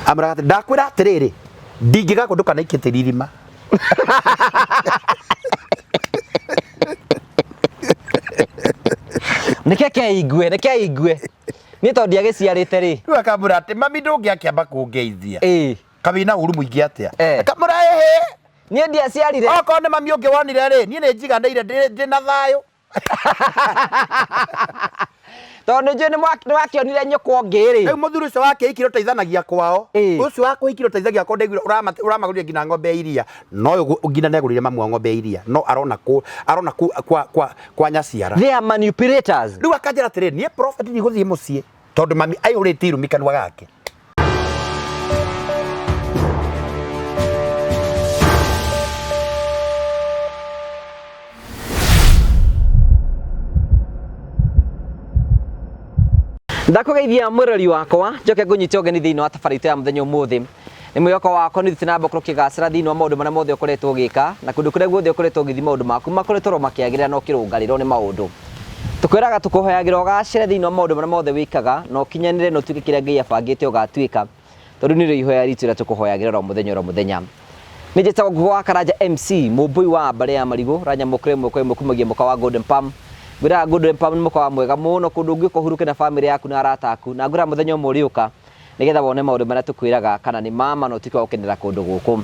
amraga ati ndakwira atiriri ndingiga kundu kana ikite ririma Neke igue ni to ndia giciarite ri riu akamura ati mami ndungi akiamba kungeithia kabina uru muingi atia akamura ni ndia ciarire oko ni mami ungi wonire ri ni njigandeire ndina thayo tondu nje ni wakionire nyoko ngiri riu muthuri ucio wake ikiro teithanagia kwao ucio wako ikiro teithagia kwa ndegura uramaguria ngina ng'ombe iria no ngina negurire mamu ng'ombe iria no arona kwa nyaciara they are manipulators riu akanjira atiriri nie prophet ni guthie mucii tondu mami ayurite irumi kanwa gake ndakugeithia murori wakwa njoke ngunyite ogeni thiini wa tabarito ya muthenya umuthi ni mwiyoko wakwa ni thitina bokro kigacira thiini wa maundu maria mothe ukoretwo gika na kundu kuria guothe ukoretwo githi maundu maku makoretwo makiagirira no kirungariro ni maundu tukwiraga tukuhoyagira ugacire thiini wa maundu maria mothe wikaga no kinyanire no tuike kiria Ngai abangite ugatwika tondu ni ri ihoya ritu ria tukuhoyagira ro muthenya ni njetaga gwa Karanja MC mubui wa mbare ya marigo ranya mukre mweko mukumagia muka wa Golden Palm ngura Golden Palm ni muka wa mwega muno kundu ngiko huruke na family yaku na arata aku na ngura muthenya umuriuka nigetha wone maundu maria tukwiraga kana ni mama no tikwa ukenera kundu guku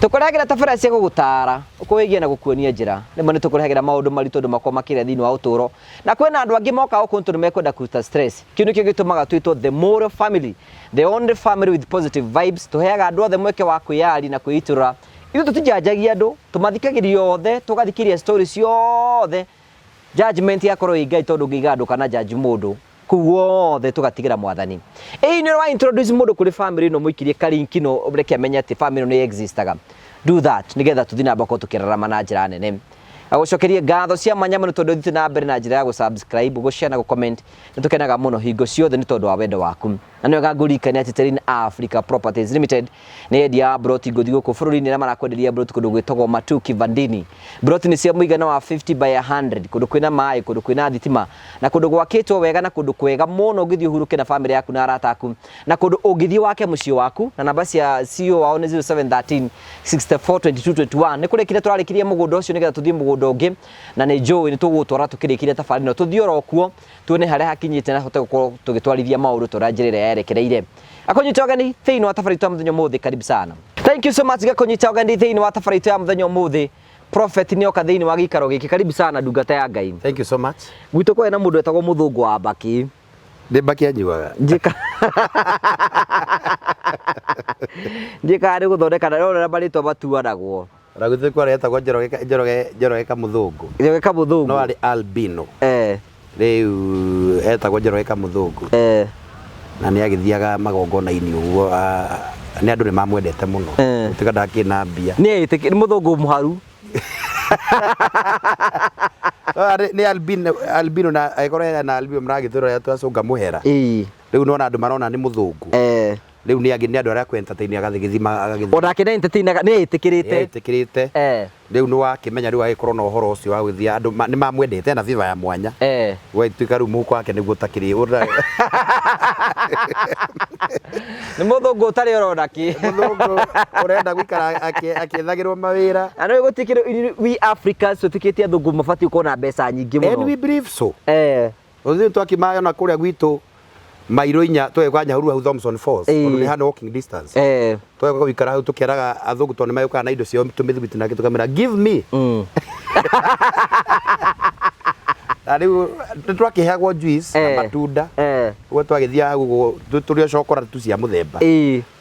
tukurehagira tabara cia gugutara ukuwigia na gukuonia njira nimwe ni tukurehagira maundu maritu ndu makwa makire thiini wa uturo na kwena andu angi moka ukuntu ni mekwenda kuruta stress kiu nikio gitumaga twitwo the moral family the only family with positive vibes tuheaga andu othe mweke wa kwiyari na kwiitura ithu tutijanjagia andu tumathikagiria othe tugathikiria stories yothe judgment yakorwo ingai tondu ngiga andu kana judge mundu kuwothe tugatigira mwathani ni wa introduce mundu kuri family no muikirie karinki no reke amenya ati family no existaga do that nigetha tuthina bako tukirarama na njira nene agucokerie ngatho cia manyama tondu thitu na mbere na njira ya gusubscribe gushare na gucomment nitukenaga muno hingo ciothe ni tondu wa wendo waku na niyo gangurikania ati Terrain Africa Properties Limited ni endia broti guthi guku bururi-ini na marakwenderia broti kundu gwitagwo Matuki Vandini broti ni cia muigana wa 50 by 100 kundu kwina mai kundu kwina thitima na kundu gwakitwo wega na kundu kwega muno ngithi uhuruke na family yaku na arata aku na kundu ungithi wake mucii waku na namba cia CEO wao ni 0713 642221 ni kurekire turarikirie mugundo ucio nigetha tuthie mugundo ungi na ni njui ni tugutwara tukirikirie tafari no tuthie orokuo tuone haria hakinyite na hote gukorwo tugitwarithia maundu turanjirire yerekereire akonyita ogeni thiini wa tabarito ya muthenya umuthi karibu sana thank you so much gakonyita ogeni thiini wa tabarito ya muthenya umuthi prophet ni oka thiini wa gikaro giki karibu sana ndungata ya Ngai thank you so much gwitu kwa na mundu etagwo muthungu wa Mbaki ndi Mbaki anyuaga njika ari guthondeka na rora barito batuanagwo raguthe kwa retagwo Njoroge Kamuthungu no ari albino riu etagwo Njoroge Kamuthungu na ni agithiaga magongona-ini uguo ni andu ni mamwendete muno tutika ndakina mbia ni muthungu muharu ni albino na aikore na albino mragithura ya twacunga muhera riu nona andu marona ni muthungu riu ni andu aria ku entertain agathigithima agagithima ona kina entertain ni itikirite riu ni wakimenya riu agikorwo na uhoro ucio wa gwithia andu ni mamwendete na viva ya mwanya we tuika riu muko wake niguo takiri ni muthungu utari urona ki muthungu urenda gwikara akithagirwo mawira ano gutikire we Africans tutikitie thungu mabati ukona mbeca nyingi muno and we believe so uthi twakimayo na kuria gwitu mairo inya twekwa Nyahururu hau Thompson Falls ni hana walking distance twekwa gwikara hau tukeraga athungu tondu mayuka na indo cio tumithibiti na tukamera give me ariu twakiheagwo juice na matunda we twagithia hau turio cokora tu cia muthemba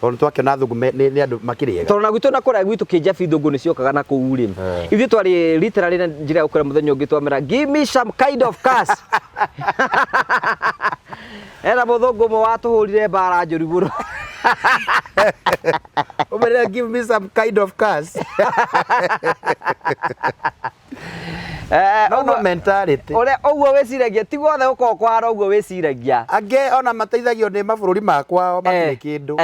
tondu twakiona thungu ni andu makiriega tondu na gwitu na kuria gwitu kinjabi thungu ni ciokaga na kuu ri ithu twari literally na njira ya ukora muthenya ungi twamera give me some kind of cash era muthungu mo watuhurire mbara njuri muno umere give me some kind of cash no mentality ore oguo weciragia ti guothe uko kwara oguo weciragia ange ona mateithagio ni mabururi makwa makire kindu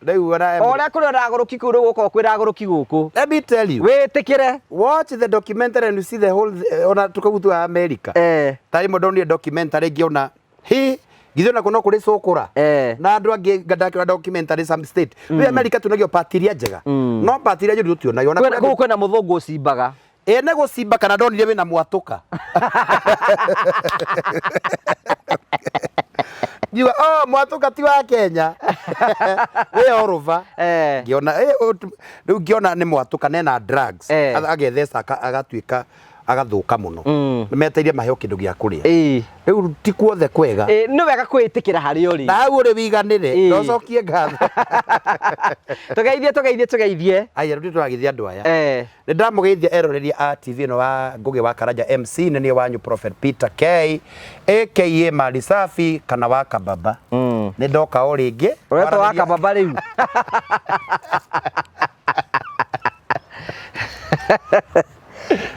riu ore kuri ndaguruki kuru guko kwira guruki guku let me tell you witikire watch the documentary and you see the whole ona tukagutu America tari modoni documentary ngiona githio na kuno kuri cukura na andu angi ngandakira documentary some state we America tunagio patiria njega no patiria njuru tionayo na kwena muthungu ucimbaga ne gucimba kana ndonire wina mwatuka Jiwa mwatuka ti wa Kenya we oruva ngiona ni mwatuka nena drugs agethesa agatuika agathuka muno nimeteirie maheo kindu gia kuria riu ti kuothe kwega no wega kwitikira hari uri na uri wiganire ndocokie ngatho tugeithie aya ruti twagithia andu aya ni ndamugeithia eroreria a TV no wa Ngugi wa Karanja MC ni wanyu Prophet Peter K aka Mali Safi kana wa Kababa ni ndoka o ringi ureto wa Kababa riu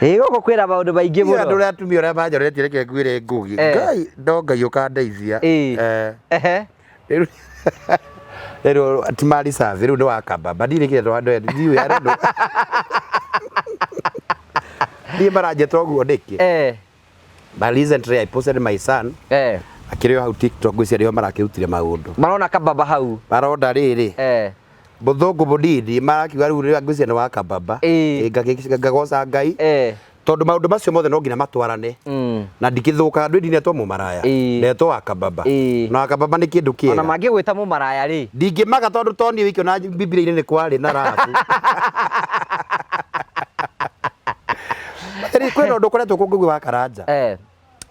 Ego kwira maundu maingi muno. Andu ria tumia ria manjoretie reke ngwire Ngugi. Ngai ndongai ukandeithia. Riu ti Mali Safi riu ni wa Kababa ndirikire ndo andu ndiwe andu. Ni maraje toguo ndiki. But recently I posted my son. Akirio hau TikTok gwicira rio marakirutire maundu. Marona Kababa hau. Maronda riri. Buthungu budidi marakiuga riu ria gwicira ni wa Kababa. Ngagoca Ngai. Tondu maundu macio mothe no nginya matwarane na ndikithuka andu ndine to mumaraya neto wa Kababa na Kababa ni kindu kiega ona mangigwita mumaraya ri ndingimaga tondu toni wikio na Biblia ni kwari na rafu kwina undu koretwo ku Ngugi wa Karanja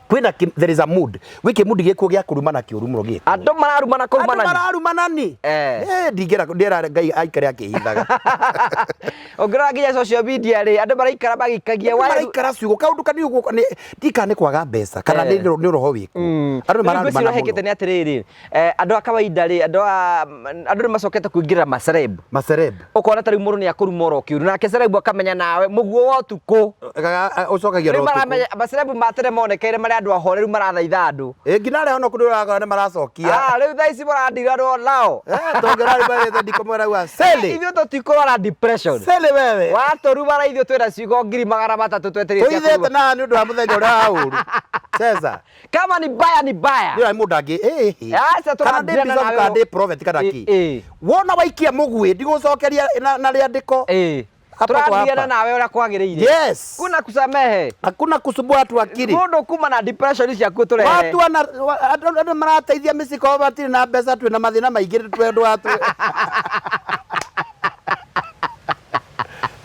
kwina there is a mood wiki mood gikuo gia kurumana kiuru muno giko andu mararumana kurumana andu mararumana ni ndingera ndira Ngai aikare akihithaga ongira nginya social media ri andu maraikara magikagia wa maraikara ciugo kaundu kani uguo ndikane kwaga mbeca kana ni roho wiku andu mararumana hekete ni atiriri andu akawaida ri andu ni macokete kuingira macereb ukona tari muru ni akurumoro kiuru nake cerebu akamenya nawe muguo wa tuku ucokagia ro tuku macerebu matere monekeire andu ahoreru marathaitha andu ngina re hono kunduraga ne maracokia riu thaici marandira ro lao tongera ri bare ndikomera gwa sele ithio tutikora depression sele wewe watoru bara ithio twira ciugo 300 tweterie tuithete na ni undu wa muthenya uria auru sasa kama ni baya ndio mundangi sasa turandirana nawe kandi prophet kana ki wona waikia mugwi ndigucokeria na riandiko turathiana nawe ora kwagiriire yes kuna kusamehe hakuna kusumbua watu akili mundu kuma na depression ciaku turehe watu andu marateithia miciko batiri na mbeca twina mathina maingi twendu watu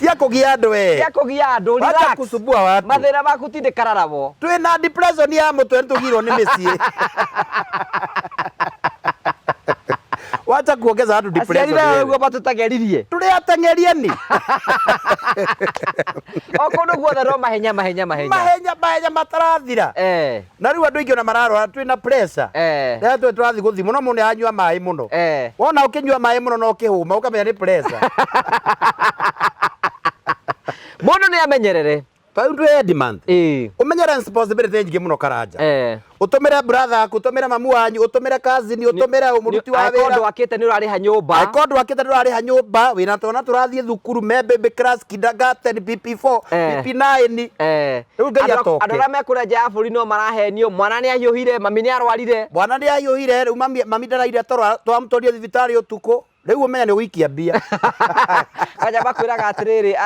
tia kugia andu relax kusumbua watu mathina maku tindikararabo twina depression ya mutwe ntugirwo ni micii wacha kuongeza watu depression wewe ugo batutageririe tuli atengerie ni okondo guothe ro mahenya matarathira na riu andu ingi ona mararora twina pressure na twe turathi guthimo no mundu anyua mai muno wona ukinyua mai muno no ukihuma ukamenya ni pressure mundu ni amenyerere Paundu demand. Umenyera responsibility nyingi muno Karanja. Utumire brother aku, utumire mamu wanyu, utumire cousin, utumire umuruti wa wira. Akondo wakite ni urariha nyumba. Akondo wakite ni urariha nyumba. Wina tona turathie thukuru me baby class kindergarten PP4, PP9. Riu Ngai atoke. Andora mekura ja buri no marahenio mwana ni ahiuhire, mami ni arwarire. Mwana ni ahiuhire, riu mami ndaraire twamtoria thibitari utuko. Riu umenya ni wikia mbia. Kaja bakwiraga atiriri,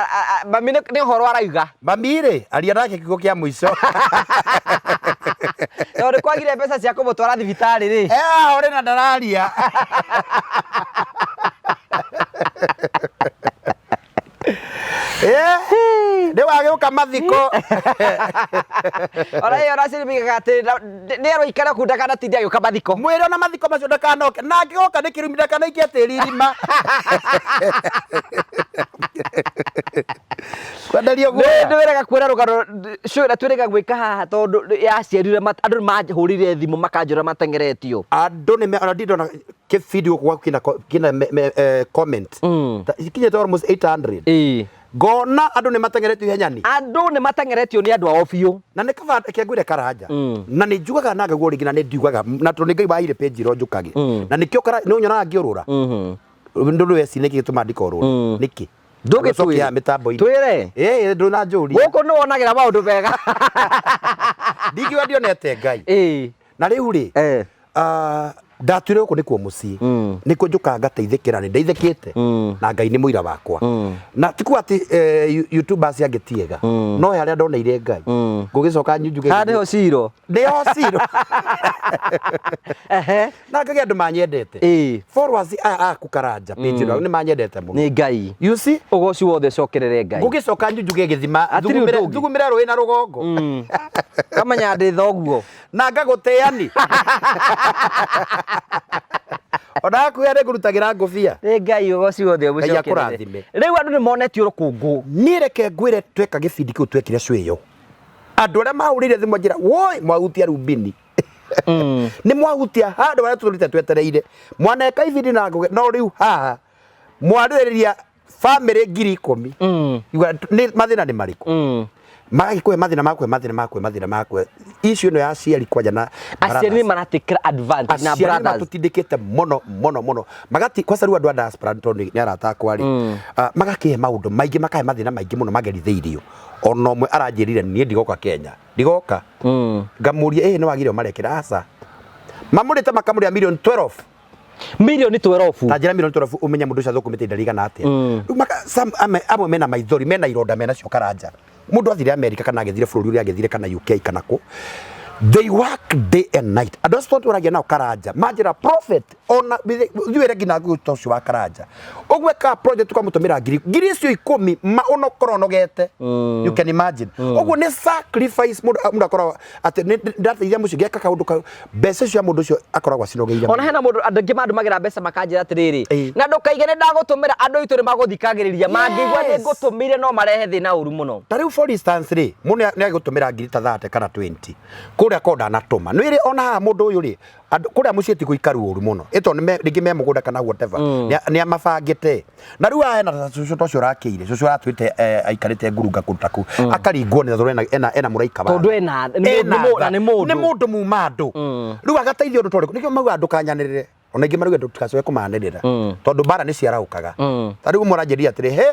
mami ni horo arauga. Mami ri, aria nake kigo kia muico. Ori kwagire pesa cia kumutwara thibitari ri. Ori na ndararia. Nĩ wagĩũka mathiko. Ora ciribigaga atĩ nĩ aroikara kunda kana tindi agĩũka mathiko. Mwĩre ona mathiko macio ndakanoke na angĩgoka nĩ kĩrumi ndakanaikie tĩri irima. Kwenderio guoya. Nĩ wĩrega kwĩra rũgano cũra twĩrĩga gwĩka haha tondũ yaciarire andũ mahũrire thimũ makanjũra matengeretio. Andũ nĩ ona ndona kĩbindio kwa kina comment. Ikinyĩte almost 800. Ngona andu ni matengeretio ihenya-ni. Andu ni matengeretio ni andu ao biu. Na ni kaba kengwire Karanja. Na ni njugaga na ngaguo ringi na ni ndiugaga na to ni Ngai waire page ro njukage. Na nikio ni unyonaga ngiurura. Ndundu weci niki gituma ndikorura. Niki. Ndugi tuya mitambo-ini. Twire. Nduna njuria. Guko no wonagira maundu bega. Ndigiwa ndionete Ngai. Na riu ri. ndatwire uko nikuo mucii nikuo njuka ngateithikira ni ndeithikite na Ngai ni muira wakwa na tiku ati YouTubers angetiega no haria ndoneire Ngai ngugicoka njuge hande ho ciro na ngagĩa andũ manyendete followers aku Karanja page ĩno nĩ manyendete mũno nĩ Ngai you see ũgoci wothe cokerere Ngai ngugicoka njuge gĩthima thugumĩre rũĩ na rũgongo kamanya ndĩ thoguo na ngagũteani ona kuya nĩ ngũrutagĩra ngũbia nĩ Ngai ũgoci wothe ũmũcokerere rĩu andũ nĩ monetio rũkũngũ niĩ reke ngwĩre tweka gĩbindi kĩu twekire cwĩyo andũ arĩa mahũrĩire thimũ njĩra woi mwahutia Rubini nĩ mwahutia handũ harĩa tũrĩte twetereire mwaneka ibindi na ngũge no rĩu haha mwarĩrĩria family 10,000 nĩ mathĩna nĩ marĩkũ magagĩkũhe mathĩna makwe icio ĩno ya aciari kwanja na aciari nĩ maratikĩra advantage na brothers matutindĩkĩte mũno magati kwa saru andũ a diaspora nĩ arata akwa rĩ magakĩhe maũndũ maingĩ makahe mathĩna maingĩ mũno magerithĩirio ona ũmwe aranjĩrire niĩ ndigoka Kenya ndigoka ngamũria nĩ wagire marekera aca mamũrĩte makamũrĩa million 12 milioni 12 na njĩra milioni 12 umenya mũndũ ũcio thũkũmĩte ndarigana atĩa amwe mena maithori mena ironda mena cio Karanja mundu athire America kana agethire bũrũri ũrĩa agethire kana UK kana kũ they work day and night andũ acio tũragia nao Karanja manjĩra prophet ona thiwere ngina ngũto ũcio wa Karanja ũgweka project tũkamũtũmĩra ngiri icio 10 ma onokorwo nogete you can imagine ũguo nĩ sacrifice mũndũ akorwo atĩ ndateithia mũcio gĩaka kaũndũ ka mbeca cio mũndũ ũcio akoragwo acinogeire ona hena mũndũ andũ angĩ mandũmagĩra mbeca makanjĩra atĩrĩrĩ na ndũkaige nĩ ndagũtũmĩra andũ itũ nĩ magũthikagĩrĩria mangĩigua nĩ ngũtũmĩre no marehe thĩna ũru mũno ta rĩu for instance rĩ mũndũ nĩ agũtũmĩra ngiri ta 30 kana 20 kũrĩa konda natũma nĩ ona haha mũndũ ũyũ rĩ kũrĩa mũciĩ ti gũikaru ũru mũno ĩto rĩngĩ me mũgũnda kana whatever nĩ amabangĩte na rĩu hena cũcũ ta ũcio ũrakĩire cũcũ aratwĩte aikarĩte ngurunga kũndũ taku akaringwo nĩ thorũ ena mũraika wa tondũ nĩ mũndũ muma andũ rĩu agateithio ũndũ tũrĩkũ nĩkĩo mauga ndũkanyanĩrĩre ona ingĩ marauga ndũgacoke kũmanĩrĩra tondũ mbara nĩ ciaraũkaga ta rĩu mũranjĩria atĩrĩ he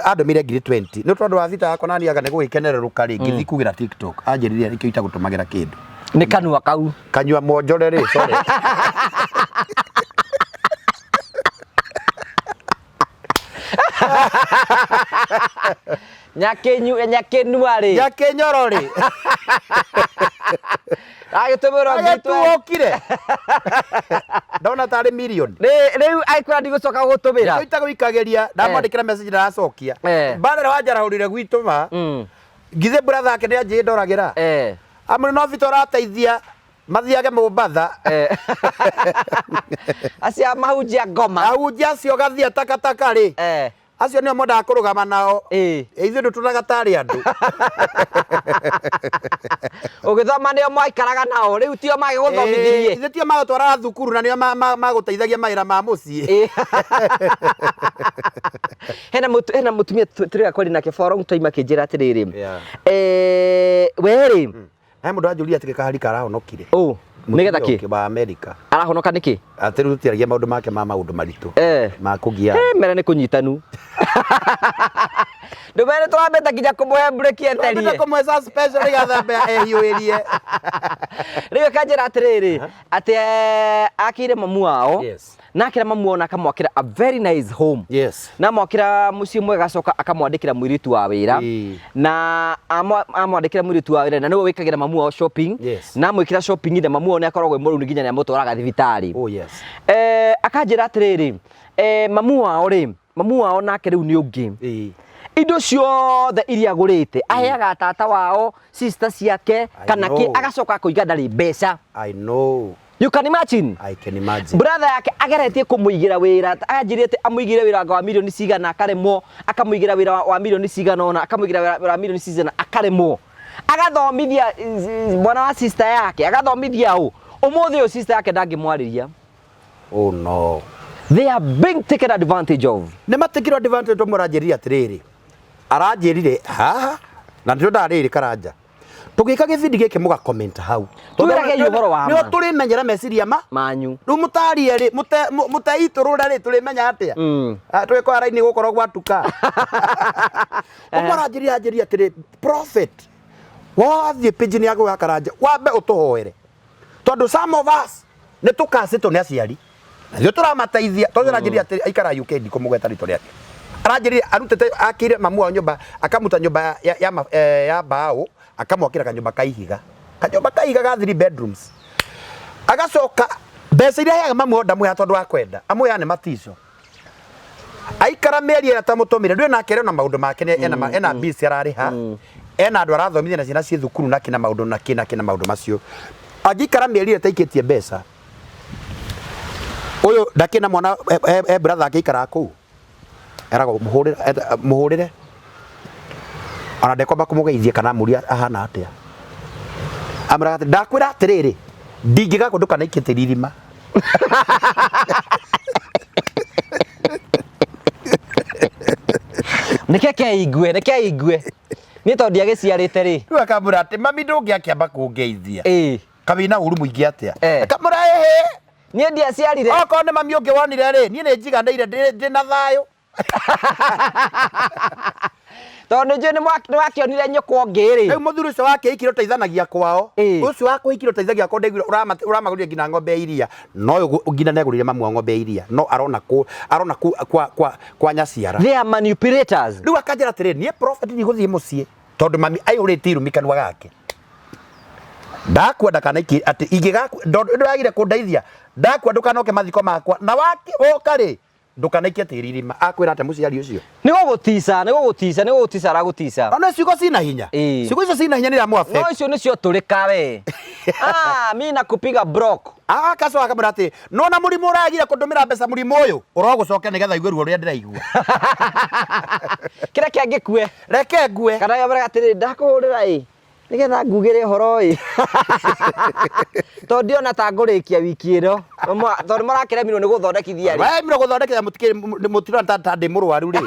andũmire ngiri 20 nĩ tondũ wa thita yakwa nani aga nĩ gũgĩkenererũka rĩ ngĩthi kugĩra TikTok anjĩrĩria nĩkĩo itagũtũmagĩra kĩndũ nĩ kanua kau kanyua monjore rĩ sorry nyakenua rĩ nyakenyoro rĩ agĩtũmĩrwo ngiri okire ndona tarĩ million rĩu aikwenda ndigũcoka gũtũmĩra itagũikagĩria ndamwandĩkĩra message ndaracokia mbara wanjarahũrire gwitũma ngithe brother ake nĩ anjĩ ndoragĩra amũrĩ no vita ũrateithia mathiage Mombatha acia mahunjia ngoma ahunjia acio gathia takataka rĩ acio nĩo mwendaga kũrũgama nao ithuĩ ndũtũraga tarĩ andũ ũgĩthoma nĩo mwaikaraga nao rĩu tio magĩgũthomithirie ithuĩ tio magũtwara thukuru na nĩo magũteithagia mawĩra ma mũciĩ hena mũtumia tũrĩga kwari nake for long time akĩnjĩra atĩrĩrĩ werĩ he mũndũ anjũria atĩ gĩkahari karahonokire nĩgetha kĩ wa America arahonoka nĩkĩ atĩ rĩu tũtiaragia maũndũ make ma maũndũ maritũ ma kũgia mere nĩ kũnyitanu ndũmere tũrambĩte nginya kũmũhe break etherie kũmũhe suspension ĩgathambe ehiũĩrie rĩu akanjĩra atĩrĩrĩ atĩ akĩire mamu wao nakĩra mamu wao na akamwakĩra a very nice home na mwakĩra mũciĩ mwega acoka akamwandĩkĩra mũirĩtu wa wĩra na amwandĩkĩra mũirĩtu wa wĩra na nĩwe wĩkagĩra mamu wao shopping na mwĩkĩra shopping ĩrĩa mamu wao nĩ akoragwo mũrũni nginya nĩ amũtwaraga thibitarĩ akanjĩra atĩrĩrĩ mamu wao nake rĩu nĩ ũngĩ indo ciothe iria agũrĩte aheaga tata wao sister ciake kana kĩ agacoka kũiga ndarĩ mbeca I know you can imagine I can imagine brother yake ageretie kũmũigĩra wĩra anjĩrĩte amũigĩre wĩra wa milioni cigana akaremwo akamũigĩra wĩra wa milioni cigana ona akamũigĩra wĩra wa milioni cigana akaremwo agathomithia mwana wa sister yake agathomithia ũmũthĩ ũyũ sister yake ndangĩmwarĩria oh no they are being taken advantage of nĩ matekirwo advantage of mũranjĩria atĩrĩrĩ aranjĩrire haha na ndio ndarĩrĩ Karanja tũgĩka gĩbindi gĩkĩ mũga comment hau twĩrage ũhoro wa nĩo tũrĩmenyera meciria manyu rĩu mũtarie rĩ mũteitũrũra rĩ tũrĩmenya atĩa twĩko raini gũkorwo gwatuka ũmũranjĩria atĩrĩ prophet wathiĩ page-inĩ yaku ya Karanja wambe ũtũhoere tondu some of us ne tukacitwo ni aciari nathio turamateithia tondu ranjiria ati aikara UK ndikumugweta rito riake aranjiria arutete akire mamu wa nyumba akamuta nyumba ya mbao akamwakira kanyumba kaihiga ga 3 bedrooms agacoka mbeca iria yaga mamu ndamu ya tondu wa kwenda amuya ni matico aikara meri ya tamutomire ndwe nake rero na maundu make ena busy arariha ena andu arathomithia na ciana cie thukuru na kina maundu na kina maundu macio agikara meri ya taikitie mbeca uyu ndakina mwana brother akikara ku erago muhurire ona ndekwamba kumugeithia kana muria ahana atia amraga ati ndakwira atiriri ndingiga kundu kana ikite ririma neke igue ni tondu agiciarite ri riu akamura ati mami ndungiakiamba kungeithia kabina uru muingi atia akamura ni ndiaciarire oko ni mami ungi wonire ri ni njigandeire ndina thayo tondu nje ni wakionire nyoko ngiri riu muthuri ucio wake ikiro teithanagia kwao ucio wako ikiro teithagia kwa ndegiro uramaguria ngina ng'ombe iria no ngina negurire mamu ng'ombe iria no arona kwa nyaciara they are manipulators riu akanjira atiri nie prophet ni guthie mucie tondu mami ayurite irumi kanwa gake ndakwenda kana iki ati ingigaku nduragire kundeithia ndakwenda ukanoke mathiko makwa na wake okari ndukanaikia tiririma akwira ate muciari ucio ni gugutica aragutica ona ciugo cina hinya ciugo icio cina hinya ni ramu affect no icio nicio turika we mimi nakupiga block akacoka akamwira ati nona murimu uragire kundumira mbeca murimu uyu urogucoke nigetha igue ruo ruria ndiraigua kira kiangikue reke ngue kana yabara atiri ndakuhurira nigetha ngugire horo tondu ona ta ngurikia wiki ino tondu marakiremirwo ni guthondekithia ri we miro guthondekithia mutiro ta ndi murwaru ri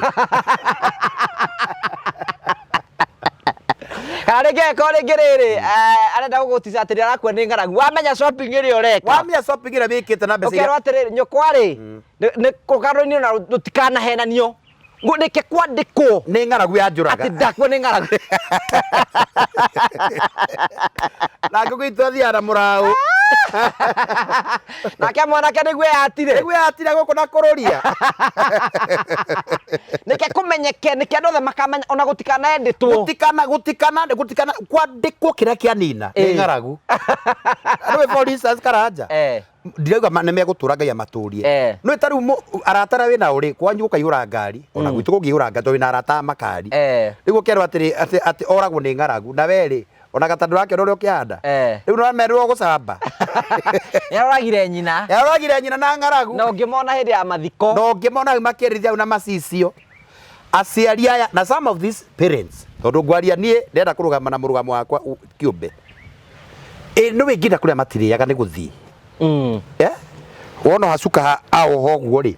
karege riri arenda gugutica atiri arakua ni ngaragu wamenya shopping iri ureka wamenya shopping iri wikite na mbeca ukero atiri nyokwari ni kugaruni na tutikana henanio ngundike kwandikwo ni ngaragu ya njuraga ati ndakwo ni ngaragu na ngugitwa thiara murau nake mwanake nigwe atire guku na kururia nike kumenyeke nike andothe makamenya ona gutikana enditwo gutikana kwandikwo kiria kia nina ni ngaragu andu for instance karanja ndirauga ne megutura ngai amaturie no itaru aratara wina uri kwanyu gukaiyura ngari ona gwitu gugiura ngari wina arata makari rigu kerwa ati oragwo ni ngaragu na weri ona gatandu wake uri ukianda riu no merwo gucamba yaragire nyina na ngaragu no ngimona hindi ya mathiko no ngimona makirithia na macicio aciari aya na some of these parents tondu ngwaria nie ndenda kurugama na murugamo wakwa kiumbe no wingida kuria matiriaga ni guthii wona hacuka ahoguo ri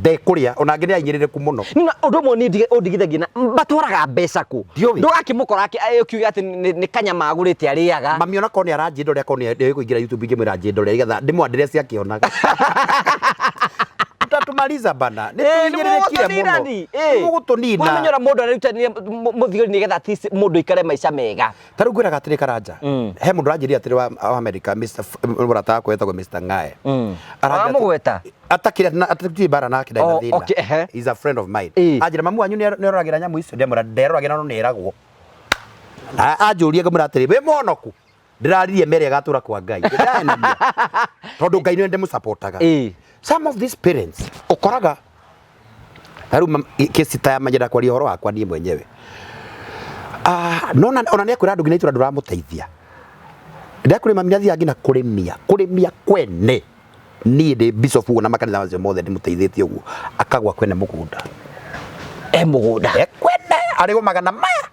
ndekuria ona ngene ainyirereku muno nina undu mo ni undigithagia na batwaraga mbeca ku ndugakimukora akiuga ati ni kanyama agurite ariaga mami ona koni aranjindoria koni kuingira YouTube ngimwira njindoria igetha ndimwandire ciakionaga tumaliza bana ni tuinyirerekire muno mugutunina wamenyora mundu arutanirie muthigori nigetha at mundu ikare maica mega taru ngwira gatire karanja he mundu ranjiria atire wa America Mr murata kwetagwo Mr Ngae aramugweta atakire atakire bara nake ndaina thina is a friend of mine ajira mamu wanyu ni roragira nyamu icio ndemura nderoragira no neragwo na ajuria ngamura atire we monoku ndiraririe mere gatura kwa ngai ndirania tondu ngai ni ndemu supportaga some of these parents ukoraga haru kesi ta majira kwa horo wakwa nie mwenyewe nona ona ne kwira ndugina itura nduramuteithia ndakuri mami athia ngina kurimia kwene ni ndi bishop na makanitha macio mothe ndimuteithĩtie ũguo akagwa kwene mugunda mugunda kwene arigo magana maya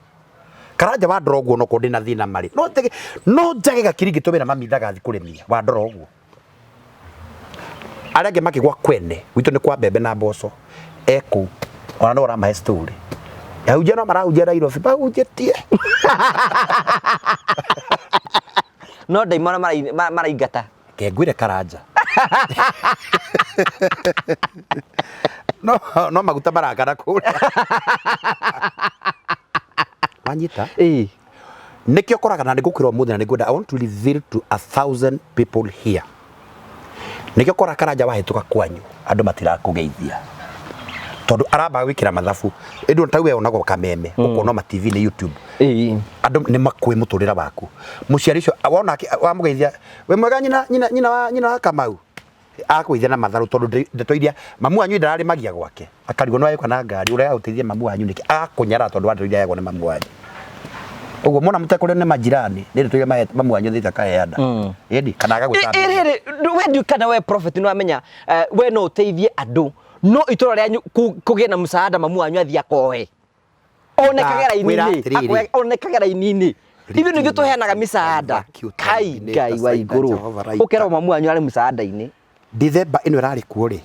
karanja wa ndoro ũguo no kũndĩ na thina marĩ no njage gakiringi tũmĩra mami ndagathi kũrĩmia wa ndoro ũguo arĩa angĩ makĩgwa kwene gwitũ nĩ kwa mbembe na mboco eku ona no ũramahe story yahunjia no marahunjia Nairobi bahunjĩtie no ndaimona maraingata kengwire karanja no maguta marakana kũrĩa wanyita nikio koraga na ndigukirwo muthi na ndigwenda I want to reveal to 1,000 people here. Nikio kora Karanja wahituka kwanyu andu matirakugeithia tondu aramba gwikira mathabu indu tawe onago kameme ukona ma TV ni YouTube andu ni makwe muturira waku muciari cio wona wamugeithia we mwega nyina wa Kamau akuithia na matharu tondu ndetoithia mamu anyu ndarari magia gwake akarigwo no ayikwa na ngari uria uteithia mamu anyu niki akunyara tondu wandeithia yagwo ni mamu anyu uguo mona mutekore ne majirani ni tuya mamu anyu thita kaeanda edi kana agagutambia we ndu kana we prophet no amenya we no uteithie andu no itura ryanyu kugie na musaada mamu anyu athia koe onekagera inini onekagera inini ibi nigio tuheanaga misaada kai ngai wa iguru ukera mamu anyu ari musaada ini December ino rari kuori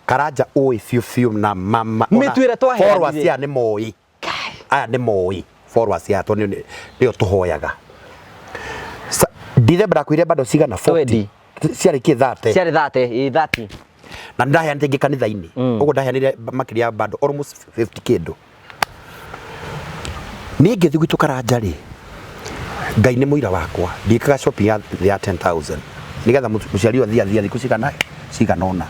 Karanja oi fiu na mama mitwire twaheanire followers ya ni moi aya ni moi followers ya to nio tuhoyaga December kwire bado sigana 40 ciari ki 30 ciari 30 na ndaheanire ngi kanitha-ini uguo ndaheanire makiria bado almost 50 kindu ni ngithi gwitu Karanja ri Ngai ni muira wakwa ndikaga shopping ya 10,000 nigetha muciari thia thiku ciganona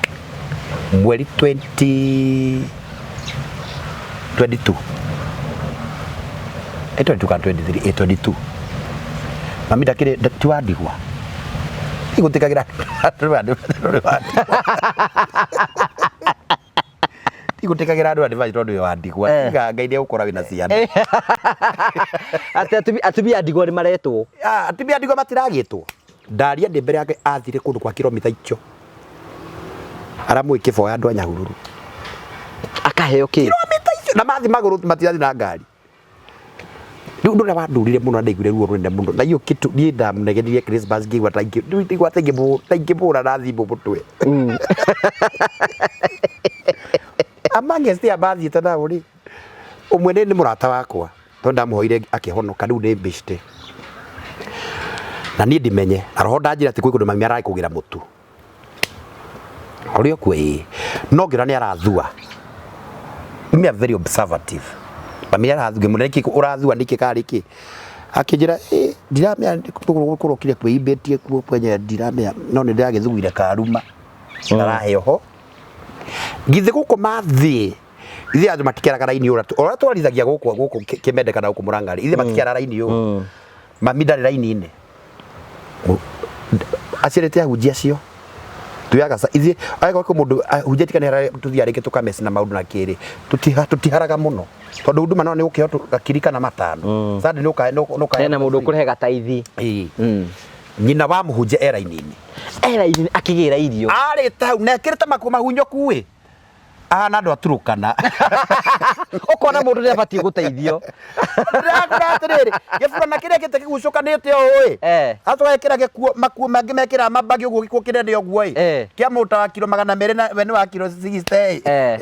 mweri 22 22 mami ndakire tiwandigwa igutikagira igutikagira andu advice tondu yo wandigwa Ngai ni gukora wina ciana atubia ndigwa ni maretwo atubia ndigwa matiragitwo ndaria ndi mbere yake athire kundu kwa kilomita icho aramu ikiboya andu anyahururu akaheo ki kilomita icho na mathi maguru matiathi na ngari riu ndure wandurire muno ndaigure ruo rwende muno na iyo kitu ni ndamnegenirie Christmas ngigwa taingi bura na thimu mutwe amange stia bathi tana uri umwe ni murata wakwa tondu ndamuhoire akihonoka riu ni bishte na ni ndimenye aroho ndanjira ati kwikundu mami arai kugira mutu uri okwe no ngira ni arathua me very observative mami arathuge munene ki urathua niki kari ki akinjira ndiramya kurokire kwimbetie kuo kwenye ndiramya no ni ndagithuire karuma araheho ngithi guko mathi ithe andu matikeraga raini ora twarithagia guko kimende kana guko murangari ithe matikera raini yo mami ndari raini ine acirete ahunjia cio tuyaga ithe aiga ko mundu ahunjia tikana tuthiarike tukamesi na maundu na kiri tutiharaga muno tondu huduma no ni ukio gakirika na matano sasa ni ukae na mundu kurehe gataithi nyina wa muhunjia era-ini akigira irio ari tau nekirite mahunyoku wi ana ndo aturukana ukona mundu ni abatie guteithio ndakura atiriri gifura na kiria gite kigucukanite oi atwekira gikuo makuo mangi mekira mabagi uguo gikuo kinene uguo kia muta wa kilo 200 na we ni wa kilo 60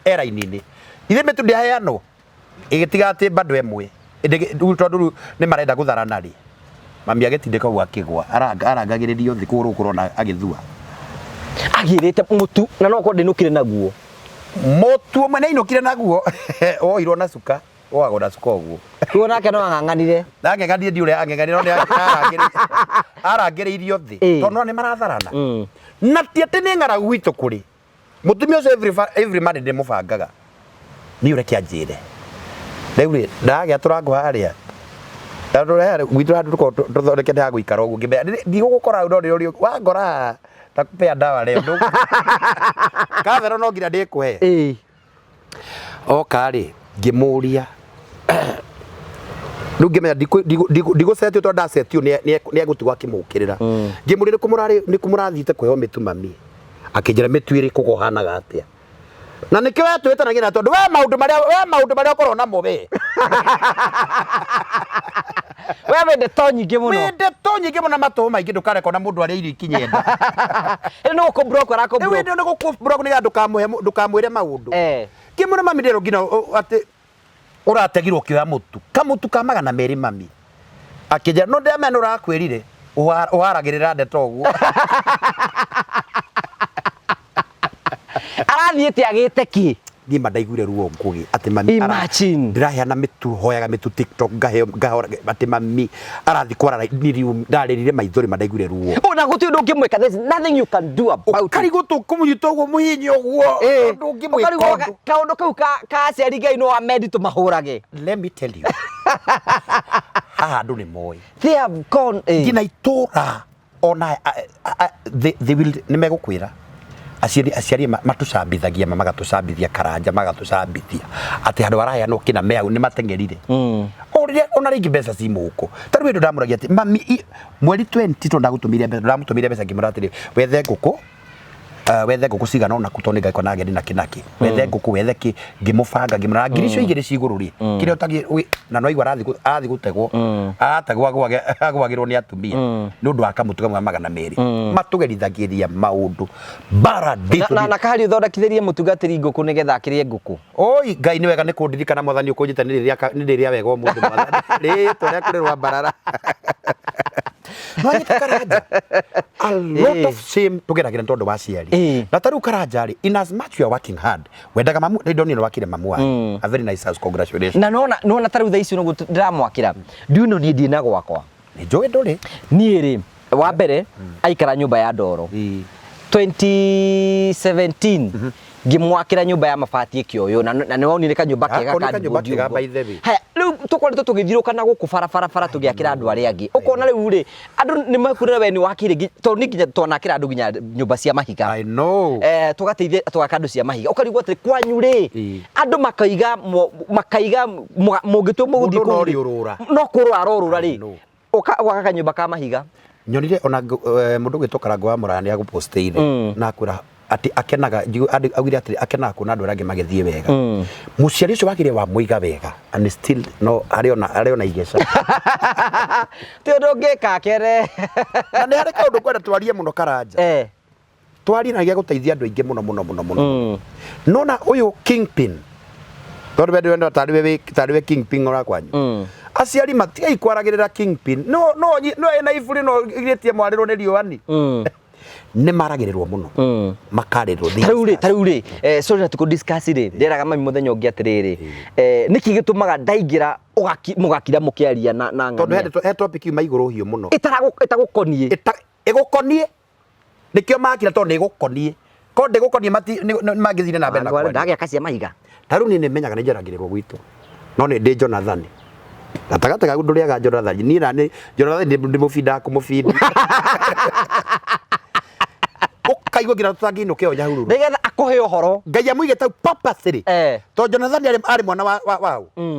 era-ini ithe mitu ndiheano igitiga ati bado emwe tondu ni marenda gutharana ri mami agitindika gwa kigwa arangagiririo thi kurukuro na agithua agirite mutu na no ko ndinukire naguo mutu mwe inukire naguo oirwo na suka oago na suka uguo kuona ke no ang'ang'anire ng'ang'anire ndi uria ang'ang'anire no arangiririo thi tondu ni maratharana na tiete ni ng'ara gwitu kuri mutumia ucio every man ndi mubangaga ni uria kianjire riu ndagia turangu haria tondu rere gwitu andu tuthondeke nda guikara uguo ngimbe ndigukora ndo rio wangora takupea dawa leo ndo kavero no ngira ndikuhe okari ngimuria ngimenya ndiguseti to ndasetio ni agutigwa kimukirira ngimurire kumurathite kweho mitu mami akinjira mitu iri kugohanaga atia na nikio twetanagira tondu we maundu maria ukorwo namo we wewe ndeto nyingi muno ndeto nyingi muno matu maingi ndukareko na mundu aria irio ikinyenda no uko broke arako broke we no ko broke ni ndukamwire maundu kimuna mami ndero ngina ati urategirwo kioya mutu kamutu ka 200 mami akija no ndemena urakwirire uharagirira ndeto guo arathiete agite ki ni mandaiguire ruo ngugi ati mami ndiraheana mitu hoyaga mitu TikTok ngahora ati mami arathi kwara ndarerire maithori mandaiguire ruo ona guti undu ngimweka there's nothing you can do about it kari gutu kumunyita uguo muhinyo uguo undu ngimweka kaundu kau ka ciari Ngai no amedi tumahurage. Let me tell you andu ni moi they have gone ngina itura ona they will nimegukwira aciari matucambithagia magatucambithia karanja magatucambithia ati handu araheanwo kina meau ni matengerire ona ringi mbeca ci muko taru windu ndamuragia ati mami mweri 20 to ndagutumire mbeca ndamutumire mbeca ngimuratire wethe nguku cigana ona kutoni ngaiko na ageni na kinaki wethe nguku wethe ki ngimubanga ngimura ngirisho igiri ciguru ri kire utagi na no igwa athi gutegwo ategwo agwagirwo ni atumia ni undu akamutu kamwe magana meri matugerithagiria maundu bara ditu na kahari thondekithirie mutungatiri nguku nigetha akirie nguku oi Ngai ni wega ni kundirikana mwathani ukunjita ni riria wega mundu mwathani ri tore kurirwa barara Mwanyita Karanja a lot of shame tugeragira ntondu wa ciari na taru Karanja ri in as much you are working hard wendaga mamu they don't know wakire mamu a very nice house congratulations na nona taru thaici no ndiramwakira ndiuno ni ndina gwakwa ni joe ndore ni ri wa mbere aikara nyumba ya ndoro 2017 ngimwakira nyumba ya mabati ikioyo na ni wonire kanyumba kega by the way haya riu tukoretwo tugithirukana guku barabara tugiakira andu aria angi ukona riu ri andu ni makurira we ni wakire to ni nginya twanakira andu nginya nyumba cia mahiga I know tugateithia twaka andu cia mahiga ukarigwo ati kwanyu ri andu makaiga mungitwo muguthi no kurura rorura ri ukaka kanyumba ka mahiga nyonire ona mundu gwitwo Karango wa Murani aguposteire na akwira ati akenaga augire ati akenaga kuna andu arangi magithie wega muciari ucio wakire wa muiga wega and still no ariona igeca ti undu ngika kere na ni hari kaundu kwenda twarie muno Karanja twarie na gya guteithia andu aingi muno no na uyu kingpin tondu wendo tariwe kingpin ora kwanyu aciari matigai kwaragirira kingpin no ena iburi no iretie mwariro ni riuani ni maragirirwo muno makarirwo taruri sorry na tuko discuss ri nderaga mami muthenya ungi atiriri niki gitumaga ndaingira mugakira mukiaria na ng'ania tondu he topic yu maiguru hiyo muno itagukonie igukonie nikio makira tondu igukonie ko ndigukonie magithire na mbere na kwa ndagia kacia mahiga taru ni menyaga ni njaragirirwo gwitu no ni ndi Jonathan gatagataga nduriaga Jonathan ni na Jonathan ndi mufida kumufidi ukaigwa ngira tutangino kio nyahururu nigetha akuhe uhoro Ngai amuige ta purposely to Jonathan ari mwana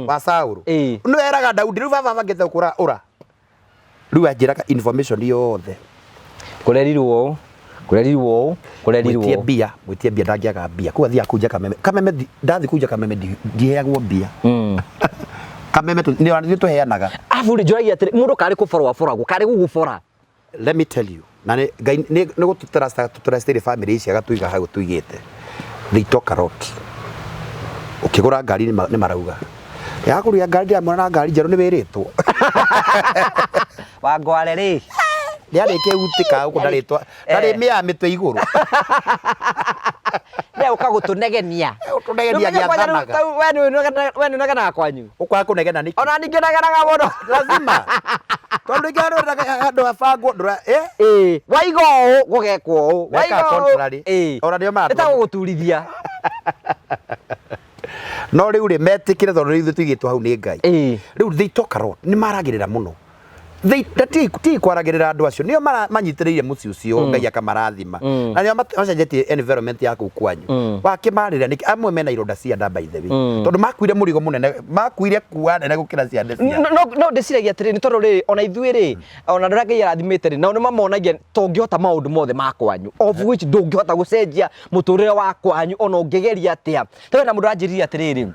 wa Saulu no eraga Daudi riu baba ngetha ukura ura riu ajiraga information yothe kurerirwo mwitie bia ndagiaga bia kwa thia kunja kameme ndathi kunja kameme ndiheagwo bia kameme ni tuheanaga afu ri joragia atiri mundu kari kuforwa kari gugufora let me tell you na ni gututrasta family ici agatuiga hau tuigite they talk a lot ukigura ngari ni marauga yakuria ngari ya mwana ngari njeru ni wiritwo wangware ri ndiarike utika uko ndaritwa ndari mia mitwe iguru leo ukagutunegenia giathanaga wenu nagana kwanyu ukwa kunegena niki ona ningenaganaga muno lazima tondu ngaro andu afango ndura waigo gugekwo waigo ona ndio mara itaguturithia no riu ri metikire tondu riu tuigitwo hau ni Ngai riu they talk a lot ni maragirira muno ti kwaragirira andu acio nio manyitiriire muci ucio Ngai akamarathima na nio macenjetie environment yaku kwanyu wakimarira niki amwe mena ironda cia nda by the way tondu makuire murigo munene makuire kuwa nene gukira cia nda cia no ndiciragia atiri ni tondu ri ona ithuĩ ri ona ndora Ngai arathimite ri na ni mamonagia tongihota maundu mothe ma kwanyu of which ndungihota gucenjia muturire wa kwanyu ona ungigeria atia tawe na mundu anjiriria atiriri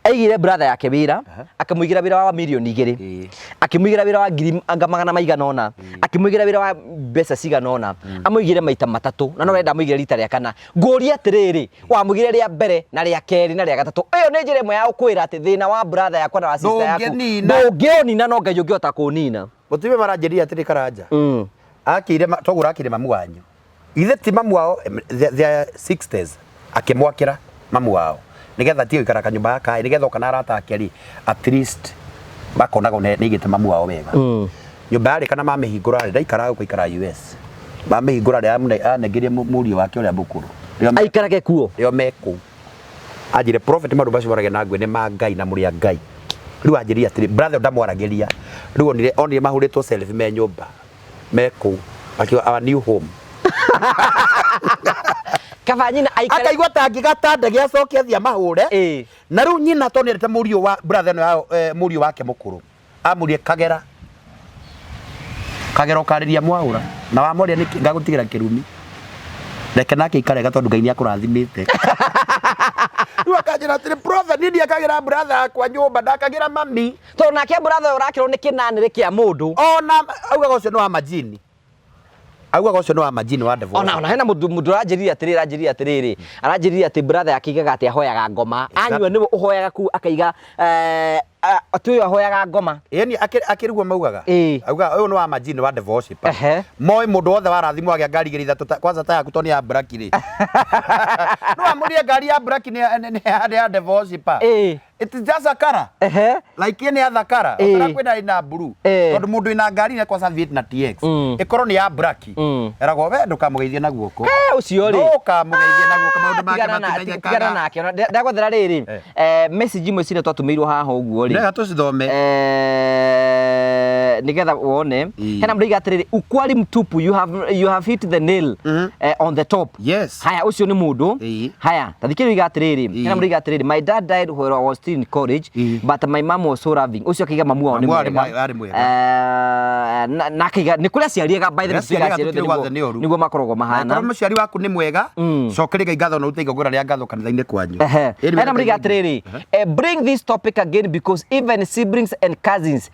aigire brother yake wira akamuigira wira wa milioni 2 akimuigira wira wa ngiri magana maigana ona akimuigira wira wa mbeca cigana ona amuigire maita matatu na no renda amuigire rita ria kana nguria atiriri wamuigire ria mbere na ria keri na ria gatatu iyo ni njira imwe ya ukwira ati thina wa brother yakwa na wa sister yaku ndungionina no Ngai ungiota kunina mutibe maranjiria atiri Karanja akire togura akire mamu wanyu ithe ti mamu wao their 60s akimwakira mamu wao nigetha tio ikara kanyumba gaka nigetha okana arata akeri at least bakonaga ne igite mamu wao wega nyumba yari kana mamehingura ndaikara guko ikara US mamehingura ria anegerie murio wake uria bukuru aikarage kuo rio meku ajire prophet maru bacio barage na ngwe ne mangai na muria ngai riu anjiria atiri brother ndamwarageria riu onire mahuritwo self me nyumba meku akiwa our new home kaba nyina akaigwa tangigata ndege acoke athia mahure na riu nyina tonirete murio wa brother no murio wake mukuru amurie kagera ukariria mwaura na wamoria ngagutigira kirumi reke nake ikarega tondu Ngai ni akurathimite riu akanjira atiri prophet nindi akagira brother akwa nyumba ndakagira mami to nake brother urakirwo ni kinanire kia mundu ona augaga ucio no wa majini augaga ucio no wa majini wa devil ona hena mundu aranjiriria atiriri aranjiriria ati brother akigaga ati ahoyaga ngoma anywe niwe uhoyaga ku akaiga atuyo ahoyaga ngoma yani akirigwo maugaga auga uyu no wa majini wa devil moi mundu wothe warathimwo agia ngari giri ithatu kwanza ta yaku toni ya black ri no amurie ngari ya black ni ya devil it is just a color like any other color otara kwina ina blue tondu mundu ina ngari ne kwanza Vietnam TX ikoro ni ya black erago we ndukamugeithie na guoko ucio ri ndukamugeithie na guoko maundu make matimenyekaga nake ndagothera riri message imwe cine twatumirwo haha uguo ri nega tucithome nigetha wone hena mriga atiriri ukwari mtupu you have hit the nail on the top yes haya ucio ni mundu haya tathikiri iga atiriri hena mriga atiriri my dad died when I was still in college but my mom was so loving ucio akiga mamu wao ni mwega na akiga ni kuria ciariega by the way niguo makorogo mahana na muciari waku ni mwega cokeriga ngatho na uteiga ngora ria ngatho kanitha-ini kwanyu hena mriga atiriri bring this topic again because even siblings and cousins